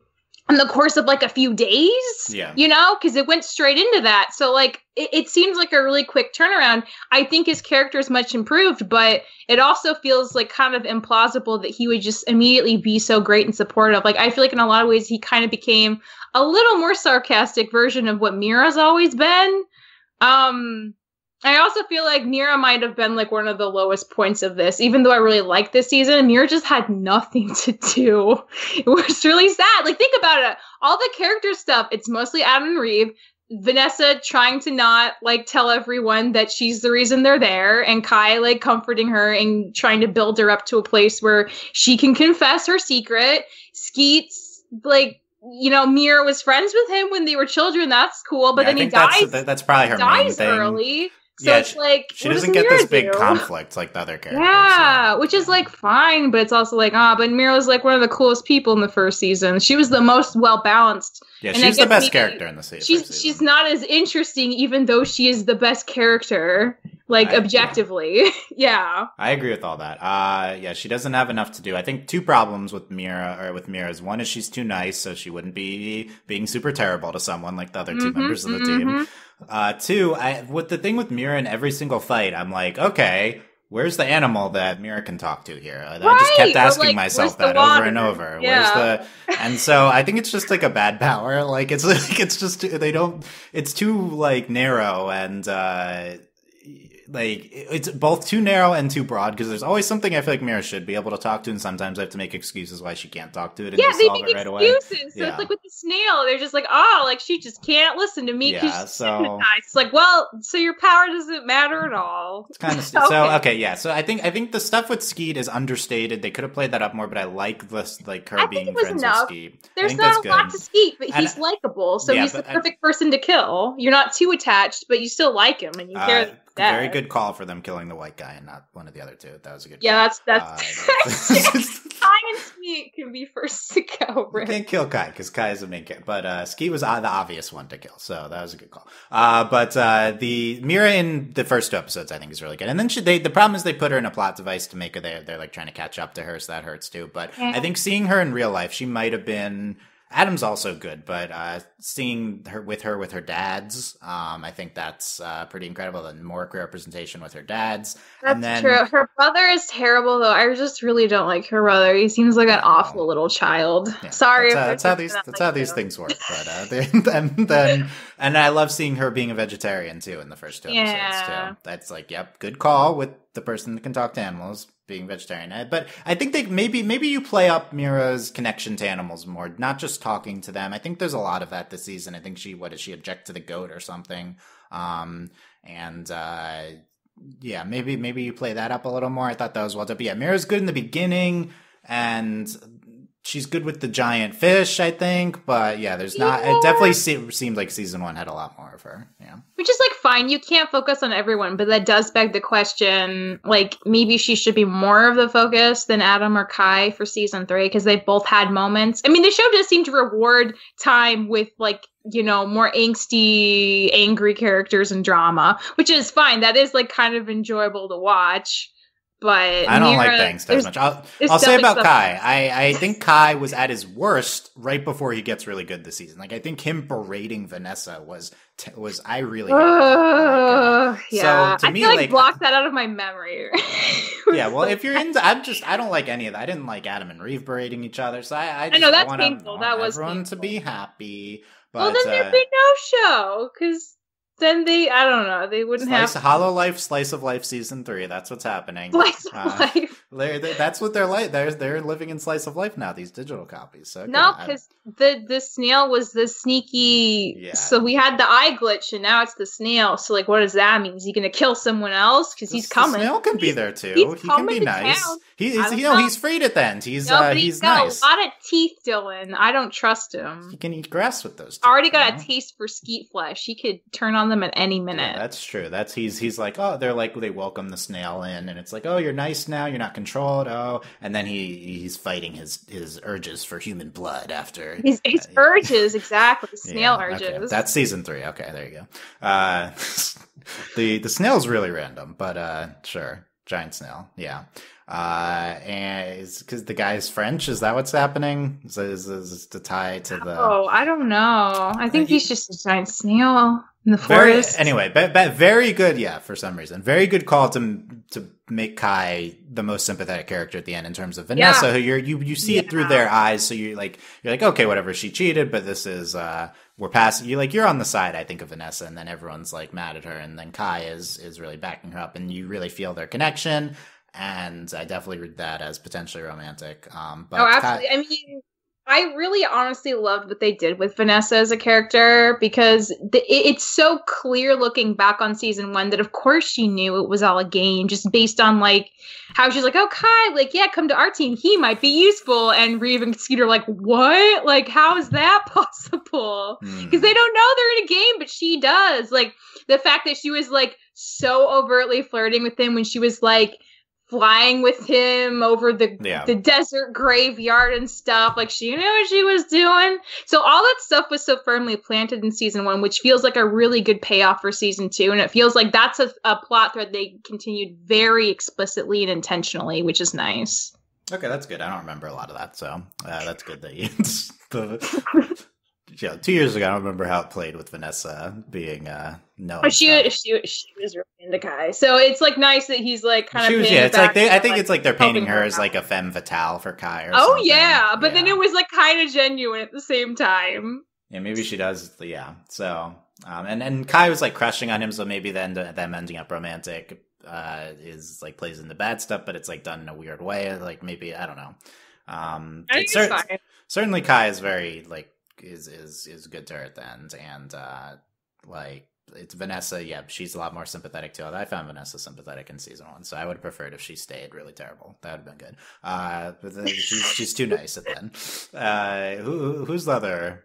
in the course of, like, a few days, you know, because it went straight into that. So, like, it seems like a really quick turnaround. I think his character is much improved, but it also feels, like, kind of implausible that he would just immediately be so great and supportive. Like, I feel like in a lot of ways he kind of became a little more sarcastic version of what Mira's always been. I also feel like Mira might have been, like, one of the lowest points of this. Even though I really liked this season, Mira just had nothing to do. It was really sad. Like, think about it. All the character stuff, it's mostly Adam and Reeve. Vanessa trying to not, like, tell everyone that she's the reason they're there. And Kai, like, comforting her and trying to build her up to a place where she can confess her secret. Skeets, like, you know, Mira was friends with him when they were children. That's cool. But then he dies. That's probably her main thing. Early. So it's like, she doesn't get this big conflict like the other characters. Yeah, which is, like, fine, but it's also like, but Mira was, like, one of the coolest people in the first season. She was the most well balanced. Yeah, she's the best character in the season. She's not as interesting, even though she is the best character, like, objectively. Yeah. I agree with all that. Yeah, she doesn't have enough to do. I think two problems with Mira is one is she's too nice, so she wouldn't be being super terrible to someone like the other two members of the team. Two, with the thing with Mira in every single fight, I'm like, okay, where's the animal that Mira can talk to here? I just kept asking myself that over and over. Yeah. And so I think it's just, like, a bad power. Like, it's just, it's too, like, narrow and, like, it's both too narrow and too broad, because there's always something I feel like Mira should be able to talk to, and sometimes I have to make excuses why she can't talk to it and just solve it right away. Yeah, they make excuses. So it's like with the snail, they're just like, like, she just can't listen to me because she's hypnotized. It's like, well, so your power doesn't matter at all. It's kind of So I think the stuff with Skeet is understated. They could have played that up more, but I like this, like, her being friends with Skeet. There's not a lot to Skeet, but he's likable, so he's the perfect person to kill. You're not too attached, but you still like him and you care. Very good call for them killing the white guy and not one of the other two. That was a good call. Yeah, that's Kai and Skeet can be first to go. You can't kill Kai because Kai is the main character, but Skeet was the obvious one to kill, so that was a good call. But the Mira in the first two episodes I think is really good, and then the problem is they put her in a plot device to make her they're like trying to catch up to her, so that hurts too. But I think seeing her in real life, she might have been. Adam's also good, but seeing her with her dads, I think that's pretty incredible. And more representation with her dads. That's true. Her brother is terrible, though. I just really don't like her brother. He seems like an awful little child. Yeah, Sorry, that's how these things work. But and I love seeing her being a vegetarian too in the first two episodes too. That's like, yep, good call with the person that can talk to animals being vegetarian. But I think they maybe you play up Mira's connection to animals more, not just talking to them. I think there's a lot of that this season. I think she object to the goat or something? Yeah, maybe you play that up a little more. I thought that was well done. But yeah, Mira's good in the beginning, and she's good with the giant fish, I think, but yeah, there's not. It definitely seemed like season 1 had a lot more of her. Yeah, which is like fine. You can't focus on everyone, but that does beg the question. Like maybe she should be more of the focus than Adam or Kai for season 3 because they've both had moments. I mean, the show does seem to reward time with like more angsty, angry characters and drama, which is fine. That is like kind of enjoyable to watch. But I don't like thanks as much. I'll say about Kai. I think Kai was at his worst right before he gets really good this season. Like I think him berating Vanessa was I really yeah. So to I me, feel like block that out of my memory. Yeah, well, if you're into, I don't like any of that. I didn't like Adam and Reeve berating each other, so I know that's want painful. That was everyone painful. to be happy. But, well, then there'd be no show because. Then I don't know, they wouldn't have... Hollow Life, Slice of Life Season 3, that's what's happening. Slice of Life. That's what they're like. They're living in Slice of Life now, these digital copies. So no, because the snail was the sneaky... Yeah. So we had the eye glitch, and now it's the snail. So, like, what does that mean? Is he going to kill someone else? Because he's coming. The snail can be there, too. He can be nice. Town. He's freed at the end. He's nice. A lot of teeth, Dylan. I don't trust him. He can eat grass with those teeth. Already got a taste for skeet flesh. He could turn on them at any minute. Yeah, that's true. He's like, oh, they welcome the snail in, and it's like, oh, you're nice now, you're not controlled, oh, and then he's fighting his urges for human blood after his urges, exactly, snail urges. Okay. That's season 3. Okay, there you go. The snail's really random, but sure, giant snail, yeah. And it's because the guy's French. Is that what's happening? Is the tie to the? Oh, I don't know. I think he's just a giant snail in the forest. Anyway, but very good. Yeah, for some reason, very good call to make Kai the most sympathetic character at the end in terms of Vanessa, who you see it through their eyes. So you're like, okay, whatever, she cheated, but this is we're past. You're on the side, I think, of Vanessa, and then everyone's like mad at her, and then Kai is really backing her up, and you really feel their connection. And I definitely read that as potentially romantic. But absolutely. I mean, I really honestly loved what they did with Vanessa as a character because it's so clear looking back on season 1 that of course she knew it was all a game just based on like how she's like, oh, Kai, like, yeah, come to our team. He might be useful. And Reeve and Skeeter are like, what? Like, how is that possible? Because they don't know they're in a game, but she does. Like the fact that she was like so overtly flirting with him when she was like, flying with him over the desert graveyard and stuff. Like, she knew what she was doing. So all that stuff was so firmly planted in season 1, which feels like a really good payoff for season 2. And it feels like that's a plot thread they continued very explicitly and intentionally, which is nice. Okay, that's good. I don't remember a lot of that, so that's good that you... 2 years ago, I don't remember how it played with Vanessa being no. But she was really into Kai, so it's like nice that he's like kind of. It's like I think it's like they're painting her as like a femme fatale for Kai. Or something. Yeah, but then it was like kind of genuine at the same time. Yeah, maybe she does. Yeah, so and Kai was like crushing on him, so maybe then them ending up romantic is like plays into bad stuff, but it's like done in a weird way. Like maybe I don't know. I think it's fine. Certainly, Kai is very like. Is good to her at the end, and like it's Vanessa. Yeah, she's a lot more sympathetic to it. I found Vanessa sympathetic in season 1, so I would have preferred if she stayed. Really terrible. That would have been good. But then she's too nice at the end. Who's the other?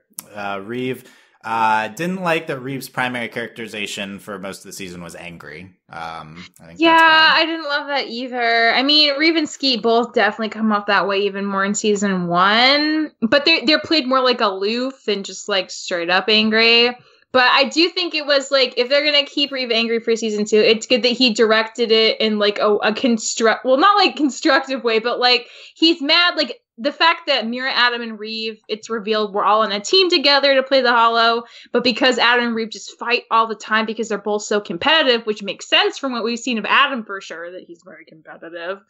Reeve. Didn't like that Reeve's primary characterization for most of the season was angry. I think I didn't love that either. I mean, Reeve and Skeet both definitely come off that way even more in season 1, but they're played more like aloof than just like straight up angry. But I do think it was like, if they're going to keep Reeve angry for season 2, it's good that he directed it in like a not like constructive way, but like he's mad, like the fact that Mira, Adam, and Reeve, it's revealed we're all on a team together to play the Hollow, but because Adam and Reeve just fight all the time because they're both so competitive, which makes sense from what we've seen of Adam for sure, that he's very competitive.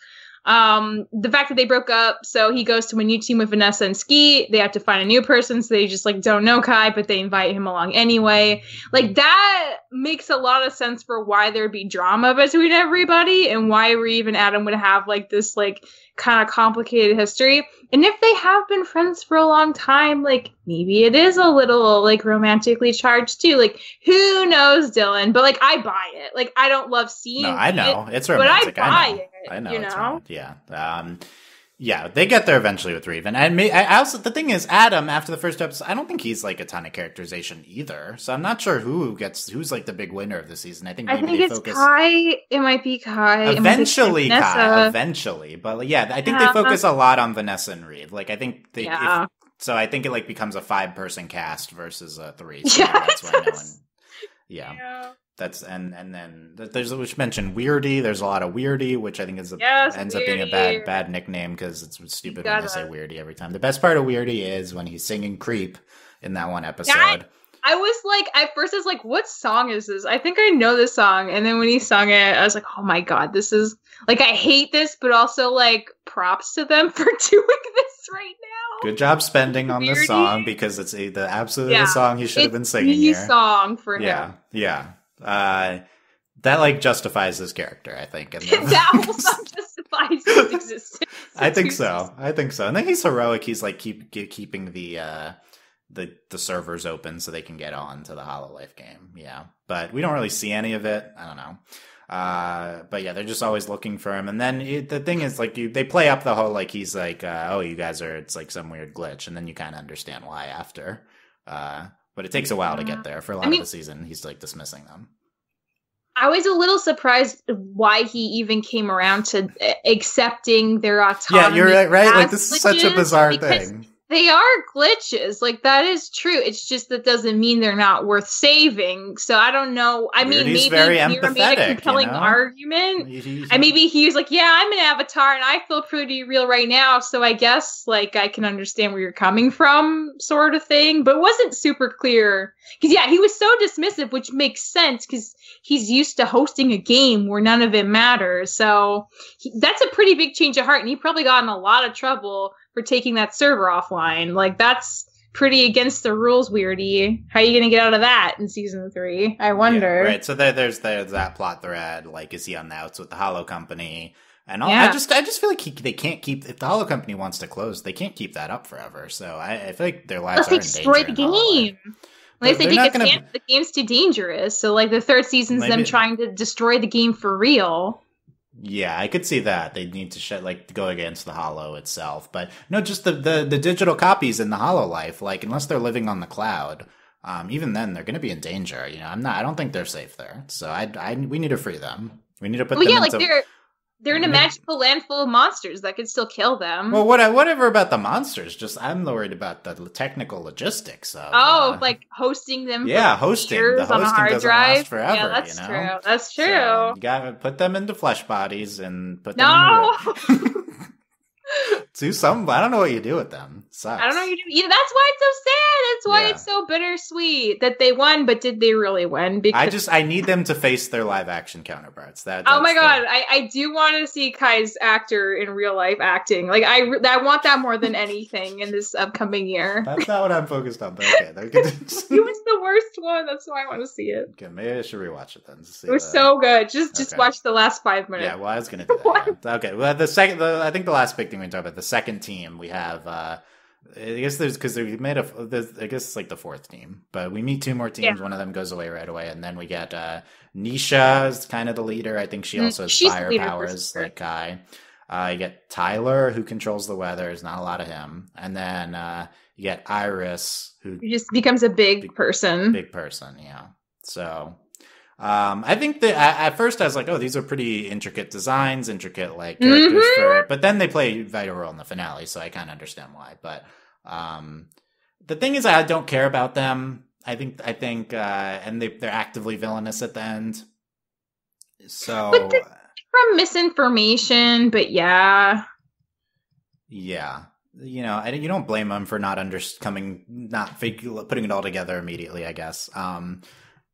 The fact that they broke up, so he goes to a new team with Vanessa and Skeet. They have to find a new person, so they just like don't know Kai, but they invite him along anyway. Like that makes a lot of sense for why there'd be drama between everybody and why Reeve and Adam would have like this like kind of complicated history. And if they have been friends for a long time, like maybe it is a little like romantically charged too. Like who knows, Dylan? But like I buy it. Like I don't love seeing. No, I know it's romantic. But I buy it. I know. You know? Yeah. Yeah, they get there eventually with Reeve. And I also, the thing is, Adam, after the first episode, I don't think he's like a ton of characterization either. So I'm not sure who's like the big winner of the season. I think maybe they focus. Kai. It might be Kai. Eventually, Kai. Eventually. But yeah, I think they focus a lot on Vanessa and Reeve. Like, I think so I think it like becomes a 5-person cast versus a 3. So that's why no one. Yeah. That's and then there's which mentioned Weirdy. There's a lot of Weirdy, which I think ends up being a bad nickname because it's stupid when I say Weirdy every time. The best part of Weirdy is when he's singing "Creep" in that one episode. I was like, at first I was like, what song is this? I think I know this song. And then when he sung it, I was like, oh my god, this is like, I hate this, but also like props to them for doing this right now. Good job spending on this song because it's absolutely the song he should have been singing here. It's the song for him. Yeah. That like justifies his character, I think. And that whole song justifies his existence. I think so. And then he's heroic. He's like keeping the servers open so they can get on to the HoloLife game. Yeah, but we don't really see any of it. I don't know. But yeah, they're just always looking for him. And then the thing is, like, they play up the whole like he's like, oh, you guys are. It's like some weird glitch, and then you kind of understand why after. But it takes a while to get there. For a lot of the season, he's like dismissing them. I was a little surprised why he even came around to accepting their autonomy. Yeah, you're right. Like, this is such a bizarre thing. They are glitches. Like, that is true. It's just that doesn't mean they're not worth saving. So I don't know. I mean, maybe Mira made a compelling argument. And maybe he was like, yeah, I'm an avatar and I feel pretty real right now. So I guess, like, I can understand where you're coming from, sort of thing. But it wasn't super clear. Because, yeah, he was so dismissive, which makes sense because he's used to hosting a game where none of it matters. So that's a pretty big change of heart. And he probably got in a lot of trouble for taking that server offline. Like, that's pretty against the rules, Weirdy. How are you going to get out of that in season 3? I wonder. Yeah, right. So there's that plot thread. Like, is he on the outs with the Hollow Company? And all, I just feel like they can't keep, if the Hollow Company wants to close, they can't keep that up forever. So I feel like their lives are in danger. Destroy the game. Like, they think the game's too dangerous. So, like, the third season's them trying to destroy the game for real. Yeah, I could see that. They need to go against the Hollow itself. But no, just the digital copies in the HoloLife, like, unless they're living on the cloud, even then they're going to be in danger. You know, I don't think they're safe there. So we need to free them. We need to put them into... They're in a magical land full of monsters that could still kill them. Well, whatever about the monsters. Just I'm worried about the technical logistics of like hosting them. Yeah, hosting. The hosting on a hard doesn't drive. Last forever. Yeah, that's true. That's true. So you gotta put them into flesh bodies and put them. No. Do some. I don't know what you do with them. Sucks. I don't know what you do. Yeah, that's why it's so sad. That's why it's so bittersweet that they won, but did they really win? Because I need them to face their live action counterparts. Oh my god, I do want to see Kai's actor in real life acting. Like, I want that more than anything in this upcoming year. That's not what I'm focused on. But okay, he was the worst one. That's why I want to see it. Okay, maybe I should rewatch it then. It was so good. Just watch the last 5 minutes. Yeah, well, I was gonna do that. Yeah. Okay, well, I think the last big thing we talk about, the second team, we have. I guess we made I guess it's like the fourth team, but we meet 2 more teams. Yeah. One of them goes away right away, and then we get Nisha is kind of the leader. I think she also has fire powers like Kai. You get Tyler, who controls the weather. There's not a lot of him, and then you get Iris, who just becomes a big person. Big person, yeah. So. I think that at first I was like, oh, these are pretty intricate designs, intricate like characters for it. But then they play a vital role in the finale, so I kind of understand why. But the thing is, I don't care about them. I think, and they're actively villainous at the end. So from misinformation, but yeah. You know, you don't blame them for not putting it all together immediately, I guess.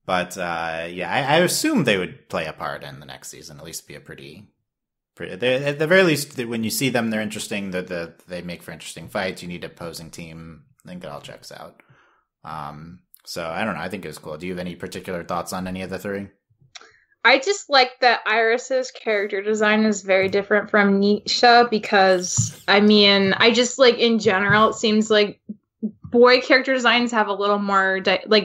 But I assume they would play a part in the next season. At least be a pretty. At the very least, when you see them, they're interesting. They make for interesting fights. You need an opposing team. I think it all checks out. So I don't know. I think it was cool. Do you have any particular thoughts on any of the 3? I just like that Iris's character design is very different from Nisha because, I mean, I just like in general, it seems like boy character designs have a little more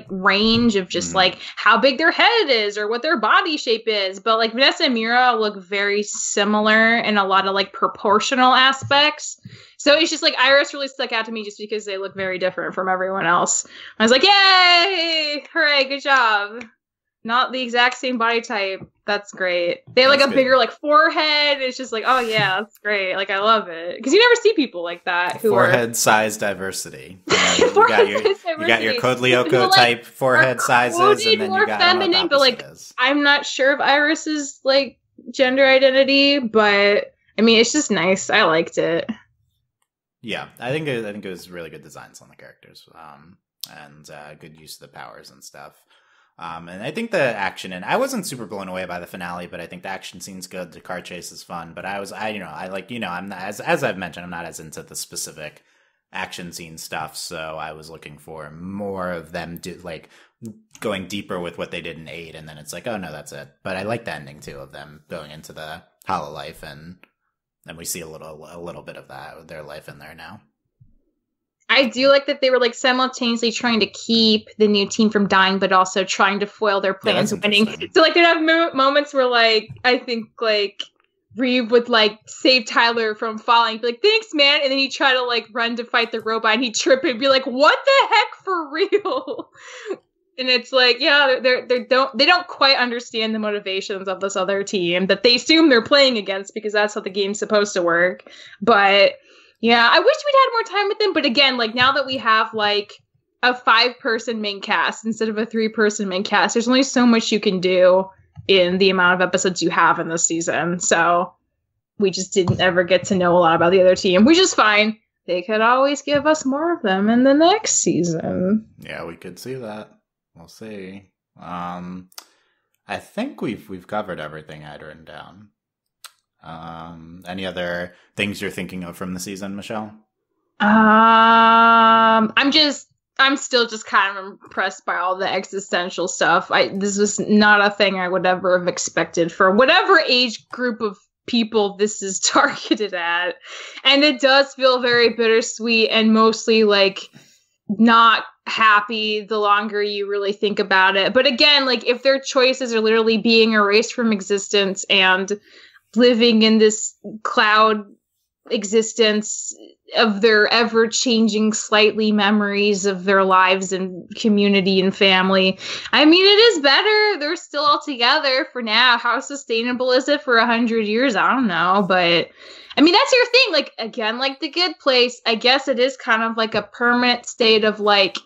range of just like how big their head is or what their body shape is. But like Vanessa and Mira look very similar in a lot of like proportional aspects. So it's just like Iris really stuck out to me just because they look very different from everyone else. I was like, yay! Hooray, good job. Not the exact same body type. That's great. They have like a bigger like forehead. It's just like, oh yeah, that's great. Like I love it because you never see people like that who forehead size diversity. You got your Code Lyoko type forehead sizes, and then you got feminine. But like, I'm not sure of Iris's like gender identity, but I mean, it's just nice. I liked it. Yeah, I think it was really good designs on the characters, and good use of the powers and stuff. And I think the action, and I wasn't super blown away by the finale, but I think the action scene's good. The car chase is fun, but I'm not, as I've mentioned, I'm not as into the specific action scene stuff. So I was looking for more of them going deeper with what they did in 8. And then it's like, oh no, that's it. But I like the ending too of them going into the Hololife, and we see a little bit of that with their life in there now. I do like that they were like simultaneously trying to keep the new team from dying, but also trying to foil their plans of winning. So like they'd have moments where like I think like Reeve would like save Tyler from falling, be like, "Thanks, man," and then he'd try to like run to fight the robot, and he'd trip and be like, "What the heck, for real?" And it's like, yeah, they don't quite understand the motivations of this other team that they assume they're playing against because that's how the game's supposed to work, but. Yeah, I wish we'd had more time with them, but again, like, now that we have, like, a 5-person main cast instead of a 3-person main cast, there's only so much you can do in the amount of episodes you have in this season, so we just didn't ever get to know a lot about the other team, which is fine. They could always give us more of them in the next season. Yeah, we could see that. We'll see. I think we've covered everything I'd written down. Any other things you're thinking of from the season, Michelle? I'm still just kind of impressed by all the existential stuff. This was not a thing I would ever have expected for whatever age group of people this is targeted at. And it does feel very bittersweet and mostly like not happy the longer you really think about it. But again, like if their choices are literally being erased from existence and living in this cloud existence of their ever-changing slightly memories of their lives and community and family. I mean, it is better. They're still all together for now. How sustainable is it for 100 years? I don't know, but I mean, that's your thing. Like, again, like The Good Place, I guess it is kind of like a permanent state of like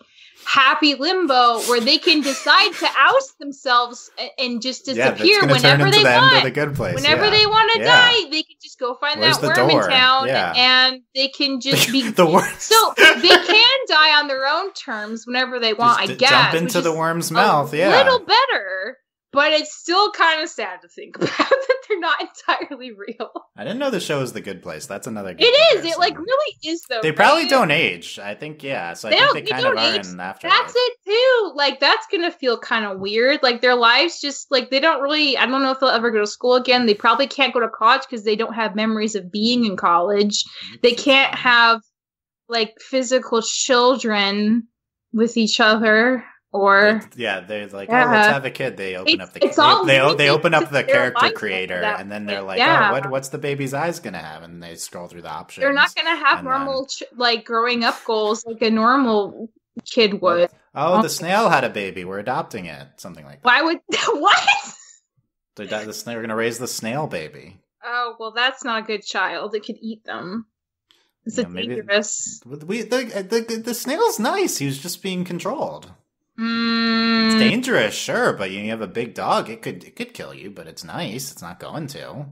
happy limbo where they can decide to oust themselves and just disappear whenever they want. The Good Place. Whenever they want to die, they can just go find that worm in town and they can just be the worm. So they can die on their own terms whenever they want, I guess. Jump into the worm's mouth, a little better. But it's still kind of sad to think about that they're not entirely real. I didn't know the show was The Good Place. That's another good comparison. It like really is though. They probably don't age. I think, yeah. So I think they kind of are in afterlife. That's it too. Like that's gonna feel kind of weird. Like their lives just like they don't really. I don't know if they'll ever go to school again. They probably can't go to college because they don't have memories of being in college. They can't have like physical children with each other. Or they're like, oh, let's have a kid. They open up the they open up the character creator, and then they're like, oh, what's the baby's eyes gonna have? And they scroll through the options. They're not gonna have normal like growing up goals like a normal kid would. Oh, the snail had a baby. We're adopting it. Something like that. Why would what? The snail. We're gonna raise the snail baby. Oh well, that's not a good child. It could eat them. It's dangerous. The snail's nice. He was just being controlled. It's dangerous, sure, but you have a big dog. It could kill you, but it's nice. It's not going to.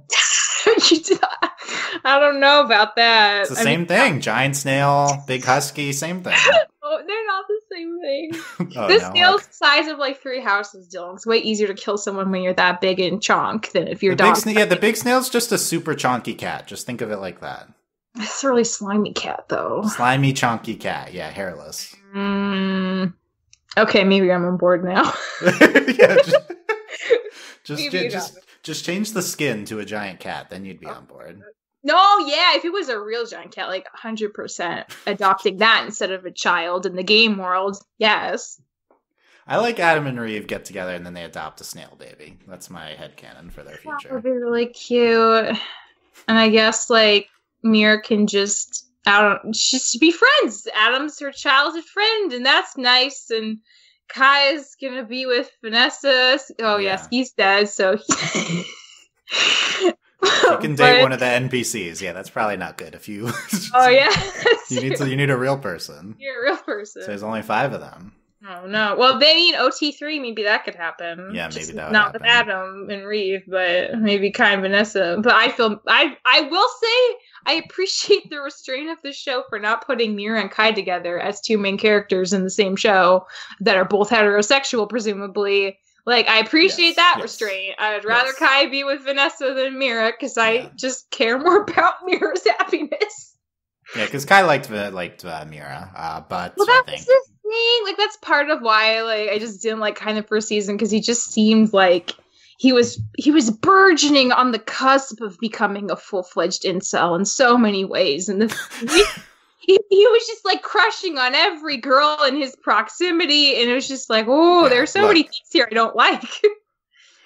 I don't know about that. It's the same thing. Giant snail, big husky, same thing. Oh, they're not the same thing. This snail's the size of like 3 houses, Dylan. It's way easier to kill someone when you're that big and chonk than if you're dog. The big snail's just a super chonky cat. Just think of it like that. It's a really slimy cat, though. Slimy, chonky cat. Yeah, hairless. Okay, maybe I'm on board now. Yeah, just change the skin to a giant cat, then you'd be on board. No, yeah, if it was a real giant cat, like 100% adopting that instead of a child in the game world, yes. I like Adam and Reeve get together and then they adopt a snail baby. That's my headcanon for their That future. would be really cute. And I guess, like, Mira can just, just be friends. Adam's her childhood friend, and that's nice. And Kai's gonna be with Vanessa. Oh, yes, he's dead, so... You can date one of the NPCs. Yeah, that's probably not good if you... Oh, yeah. You need a real person. You're a real person. So there's only 5 of them. Oh, no. Well, they mean OT3, maybe that could happen. Yeah, maybe that would not happen. with Adam and Reeve, but maybe Kai and Vanessa. But I will say, I appreciate the restraint of the show for not putting Mira and Kai together as 2 main characters in the same show that are both heterosexual, presumably. Like, I appreciate that restraint. I'd rather Kai be with Vanessa than Mira, because I just care more about Mira's happiness. Yeah, because Kai liked Mira, but well, I that's think... the thing. Like, that's part of why, like, I just didn't like Kai in the first season, because he just seemed like he was burgeoning on the cusp of becoming a full-fledged incel in so many ways, and he was just like crushing on every girl in his proximity, and it was just like, oh, there's so many things here I don't like.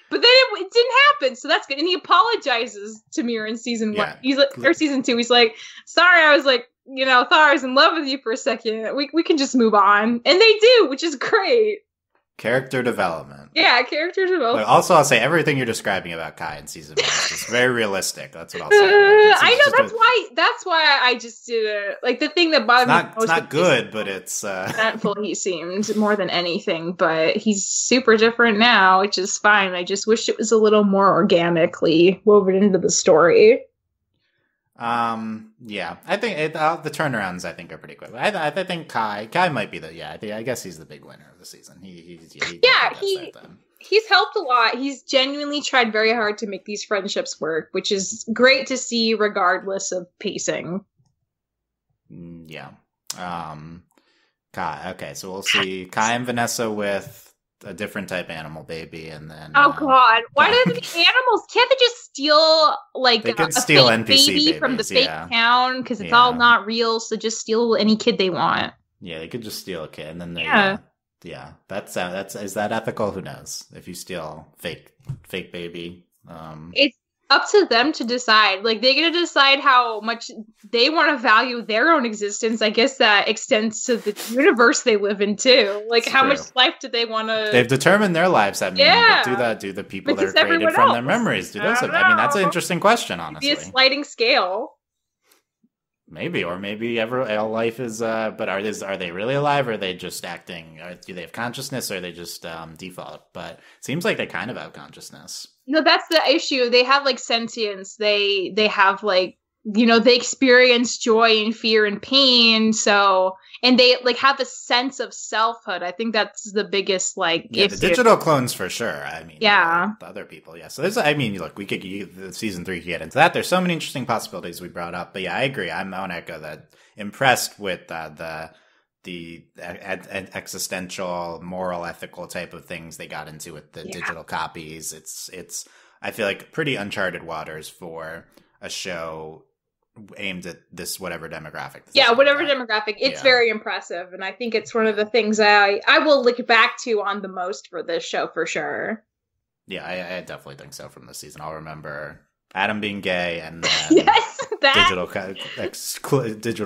But then it didn't happen, so that's good. And he apologizes to Mira in season 1. He's like, or season 2. He's like, sorry, I was like, thought I was in love with you for a second. We can just move on, and they do, which is great. Character development. Yeah, character development. Also, I'll say everything you're describing about Kai in season 1 is just very realistic. That's what I'll say. I know, that's why I just didn't like the thing that bothered me. It's not good, but it's resentful. He seemed more than anything, but he's super different now, which is fine. I just wish it was a little more organically woven into the story. Yeah, I think the turnarounds I think are pretty quick. I think Kai might be I guess he's the big winner of the season. He's helped a lot. He's genuinely tried very hard to make these friendships work, which is great to see regardless of pacing. Yeah. Kai. Okay, so we'll see Kai and Vanessa with a different type animal baby, and then oh god, why do they be animals? Can't they just steal they could steal fake NPC baby from the fake town, because it's all not real, so just steal any kid they want. Yeah, they could just steal a kid, and then they that's is that ethical? Who knows? If you steal fake baby, it's up to them to decide. Like, they get to decide how much they want to value their own existence. I guess that extends to the universe they live in too. Like, how much life do they want to? They've determined their lives. I mean, but do the people that are created from their memories do those? I mean, that's an interesting question. Honestly, maybe a sliding scale. Maybe, or maybe all life is. But are they really alive? Or are they just acting? Or do they have consciousness? Or are they just default? But it seems like they kind of have consciousness. No, that's the issue. They have like sentience. They have like, they experience joy and fear and pain. So, and they like have a sense of selfhood. I think that's the biggest the digital clones for sure. I mean, the other people, yeah. So there's, look, we could season 3 could get into that. There's so many interesting possibilities we brought up, but yeah, I agree. I want to echo that. Impressed with the existential, moral, ethical type of things they got into with the digital copies. It's I feel like pretty uncharted waters for a show aimed at this whatever demographic. Demographic. It's very impressive, and I think it's one of the things I will look back to on the most for this show for sure. Yeah, I definitely think so from this season. I'll remember Adam being gay and then digital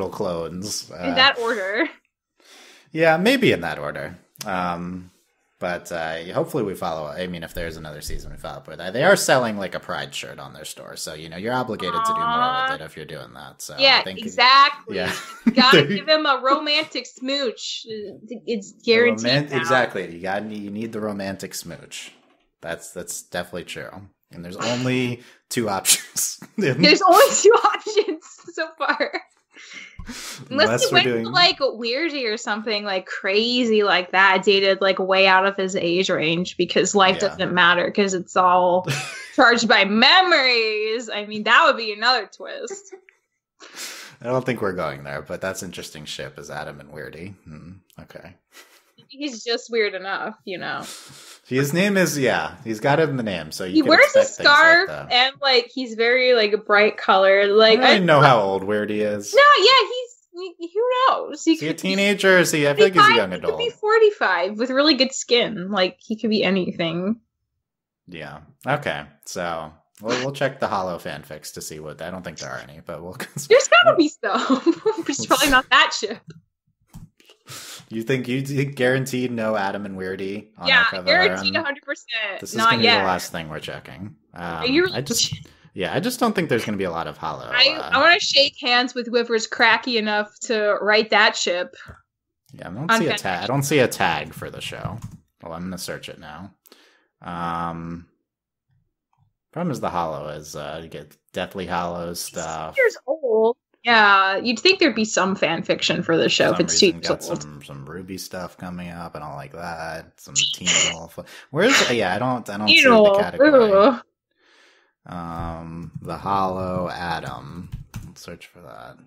clones. In that order. Yeah, maybe in that order. But hopefully we follow. I mean, if there's another season, we follow up with that. They are selling like a Pride shirt on their store, so you're obligated to do more with it if you're doing that. So yeah, I think, exactly. Yeah, you gotta give him a romantic smooch. It's guaranteed. Exactly. You need the romantic smooch. That's definitely true. And there's only 2 options. There's only 2 options so far. Unless he went to like Weirdy or something like crazy like that, dated like way out of his age range, because life doesn't matter because it's all charged by memories. I mean, that would be another twist. I don't think we're going there, but that's interesting ship is Adam and Weirdy. Okay. he's just weird enough, His name is, he's got it in the name, so he wears a scarf and he's very bright colored. I don't really know how old Weirdy is. No, who knows? Is he a teenager? Or is he? I feel like he's a young adult. He could be 45 with really good skin. He could be anything. Yeah. Okay. So we'll check the Hollow fanfics to see what. I don't think there are any, but we'll. There's gotta be some. It's probably not that ship. You think guaranteed no Adam and Weirdy? Yeah, guaranteed 100%. This is going to be the last thing we're checking. I just don't think there's going to be a lot of Hollow. I want to shake hands with whoever's cracky enough to write that ship. Yeah, I don't see a tag. I don't see a tag for the show. Well, I'm going to search it now. Problem is the Hollow is you get Deathly Hollow stuff. 6 years old. Yeah, you'd think there'd be some fan fiction for the show if it's 2 years old. Some Ruby stuff coming up. I don't like that. Some Teen Wolf. Where's? Yeah, I don't see the category. The Hollow Adam. Let's search for that.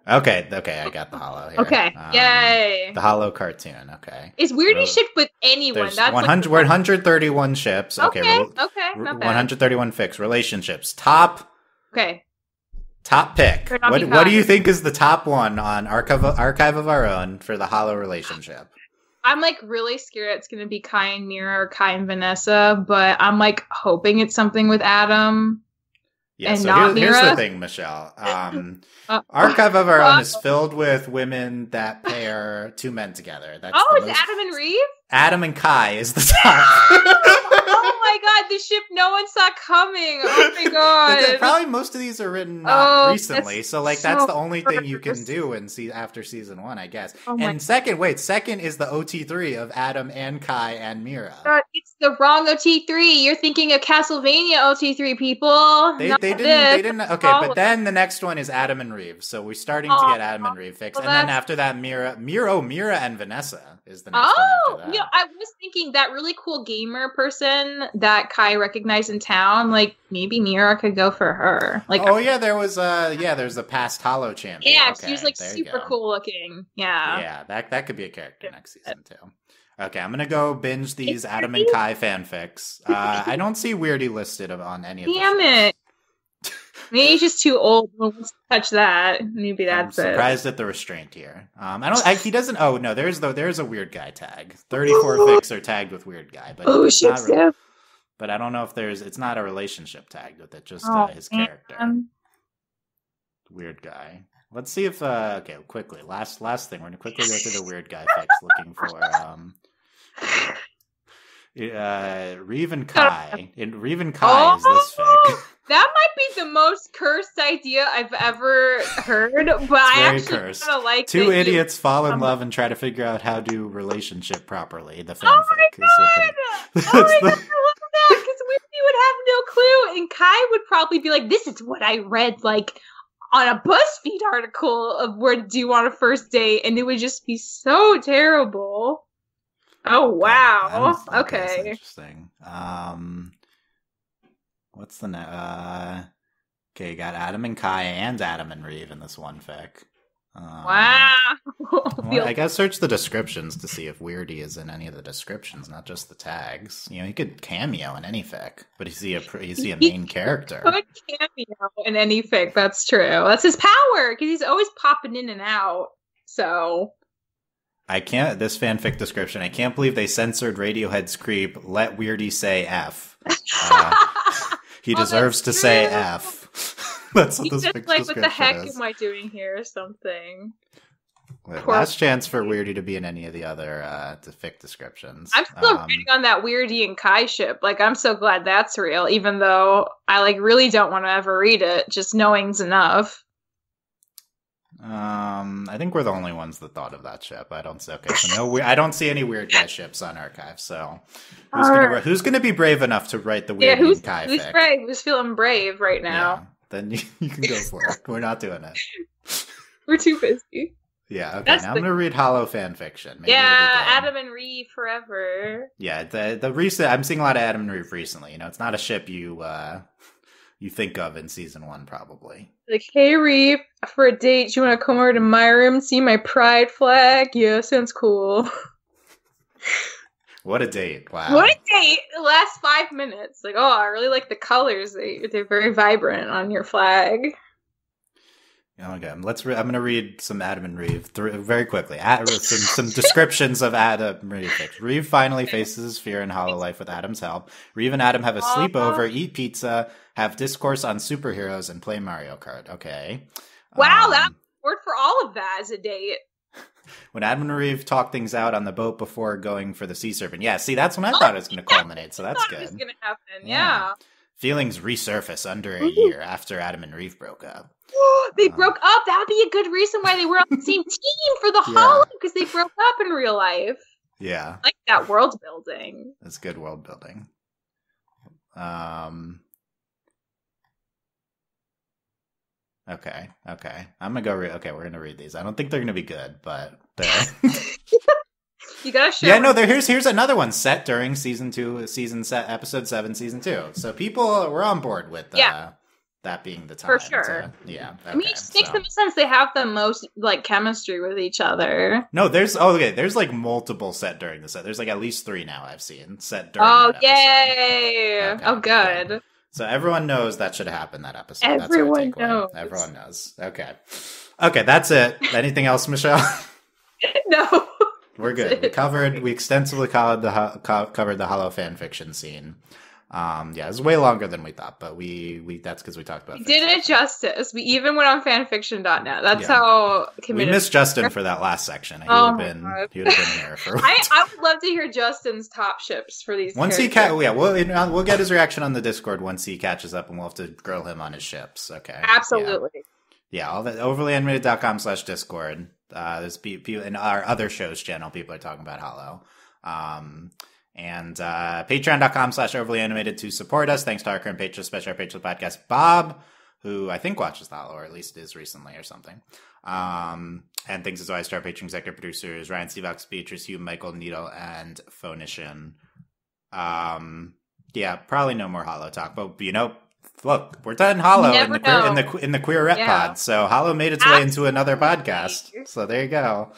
Okay, I got the Hollow here. Okay, yay! The Hollow cartoon. Okay, is Weirdy shipped with anyone? That's 131 ships. Okay, not bad. 131 fics. Relationships. Top. Okay. Top pick. What do you think is the top one on Archive of Our Own for the Hollow relationship? I'm really scared it's going to be Kai and Mira or Kai and Vanessa, but I'm hoping it's something with Adam. Yeah, so here's the thing, Michelle. Archive of Our Own is filled with women that pair 2 men together. That's it's Adam and Reeve? Adam and Kai is the top. Oh my god, the ship no one saw coming. Oh my god. Probably most of these are written recently, so that's the only thing you can do after season 1, I guess. And second is the OT3 of Adam and Kai and Mira. It's the wrong OT3. You're thinking of Castlevania OT3 people. They didn't. Okay, but then the next one is Adam and Reeve. So we're starting to get Adam and Reeve fixed, and then after that, Mira and Vanessa is the next one after that. I was thinking that really cool gamer person that Kai recognized in town. Maybe Mira could go for her. There's a past Hollow champion. Yeah, she was super cool looking. Yeah. Yeah, that could be a character next season too. Okay, I'm gonna go binge these Adam and Kai fanfics. I don't see Weirdy listed on any of them. Damn it. Maybe he's just too old. We'll touch that. Maybe that's it. I'm surprised at the restraint here. He doesn't. Oh no, there's a weird guy tag. 34 fics are tagged with weird guy, but but I don't know if it's not a relationship tagged with it. Just his character. Weird guy. Let's see if quickly. Last thing. We're gonna quickly go through the weird guy fics, looking for Reeve and Kai. Reeve and Kai is this fic. That might be the most cursed idea I've ever heard, but I actually kind of like it. 2 idiots fall in love and try to figure out how to do relationship properly. The fanfic. Oh my god! I love that, because Weirdy would have no clue, and Kai would probably be like, this is what I read, on a BuzzFeed article of where to do on a first date, and it would just be so terrible. Oh, wow. Okay. That's interesting. What's the okay, you got Adam and Kai and Adam and Reeve in this one fic. Wow. Well, I guess search the descriptions to see if Weirdy is in any of the descriptions, not just the tags. He could cameo in any fic, but is he a main character? He could cameo in any fic, that's true. That's his power, because he's always popping in and out, so... This fanfic description, I can't believe they censored Radiohead's Creep, let Weirdy say F. He deserves to say F. That's what this fic description is. What the heck am I doing here or something? Last chance for Weirdy to be in any of the other fic descriptions. I'm still reading on that Weirdy and Kai ship. I'm so glad that's real, even though I really don't want to ever read it. Just knowing's enough. I think we're the only ones that thought of that ship. I don't see any weird guy ships on Archive. So who's gonna be brave enough to write the Weirdy and Kai who's fic? brave? Who's feeling brave right now? Yeah, then you can go for it. We're not doing it. We're too busy. Yeah, okay. Now I'm gonna read Hollow fan fiction. Maybe Adam and Reeve forever. Yeah, the recent I'm seeing a lot of Adam and Reeve recently. It's not a ship you think of in season 1, probably. Hey Reeve, for a date, do you want to come over to my room and see my pride flag? Yeah, sounds cool. What a date. Wow. What a date. The last 5 minutes. Like, oh, I really like the colors. They're very vibrant on your flag. Okay, I'm going to read some Adam and Reeve very quickly. Some descriptions of Adam and Reeve. Reeve finally faces his fear in Hollow Life with Adam's help. Reeve and Adam have a sleepover, eat pizza, have discourse on superheroes, and play Mario Kart. Okay. Wow, that worked for all of that as a date. When Adam and Reeve talk things out on the boat before going for the sea serpent. Yeah, see, that's when I thought it was going to culminate, so that's good. It was going to happen, yeah. Feelings resurface under a year after Adam and Reeve broke up. They broke up. That would be a good reason why they were on the same team for the Hollow, because they broke up in real life. Yeah. I like that world building. That's good world building. Okay. I'm going to go we're going to read these. I don't think they're going to be good, but you got to show. Yeah, no, here's another one set during episode 7, season 2. So people were on board with that being the time. For sure. Okay, I mean, it just makes them sense. They have the most, like, chemistry with each other. No, there's like multiple set during the set. There's like at least 3 now I've seen set during that yay! Okay, oh, good. So everyone knows that should happen that episode. Everyone knows. Everyone knows. Okay, that's it. Anything else, Michelle? No. We're good. We extensively covered the Hollow fan fiction scene. It was way longer than we thought, but we that's because we talked about. We did it justice. We even went on fanfiction.net. That's how committed. We missed Justin for that last section. He would have been here for. I would love to hear Justin's top ships for these. Once we'll get his reaction on the Discord once he catches up, and we'll have to grill him on his ships. Okay, absolutely. Yeah, all that overlyanimated.com/Discord. There's people in our other show's channel. People are talking about Hollow. And patreon.com/overlyanimated to support us. Thanks to our current patrons, especially our patron podcast, Bob, who I think watches the Hollow, or at least is recently or something. And thanks as always to our patron executive producers, Ryan Stevox, Beatrice, Hugh, Michael, Needle, and Phoenician. Probably no more Hollow talk, but look, we're done Hollow in the Queerette pod, so Hollow made its way into another podcast. So there you go.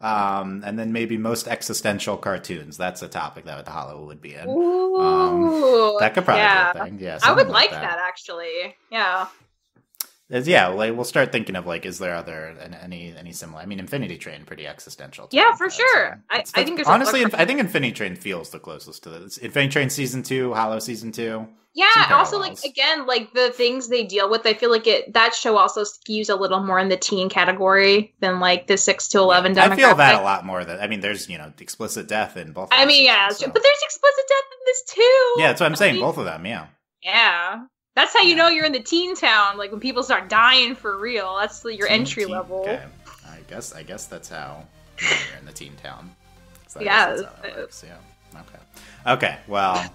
And then maybe most existential cartoons. That's a topic that the Hollow would be in. Ooh, that could probably be a thing. Yeah, I would like that actually. Yeah. We'll start thinking of is there any similar? I mean, Infinity Train, pretty existential. Yeah, for sure. I think honestly, I think Infinity Train feels the closest to this. Infinity Train season 2, Hollow season 2. Yeah, also the things they deal with, I feel like that show also skews a little more in the teen category than the 6 to 11 demographic. I feel that a lot more. There's explicit death in both. But there's explicit death in this too. Yeah, that's what I'm saying. Both of them. Yeah. Yeah. That's how you know you're in the teen town. When people start dying for real, that's your entry level. Okay. I guess that's how you're in the teen town. So yeah. Okay. Well.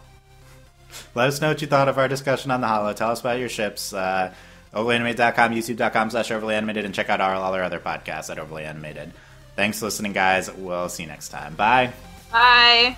Let us know what you thought of our discussion on the Hollow. Tell us about your ships. Overlyanimated.com, youtube.com/overlyanimated, and check out all our other podcasts at Overly Animated. Thanks for listening, guys. We'll see you next time. Bye. Bye.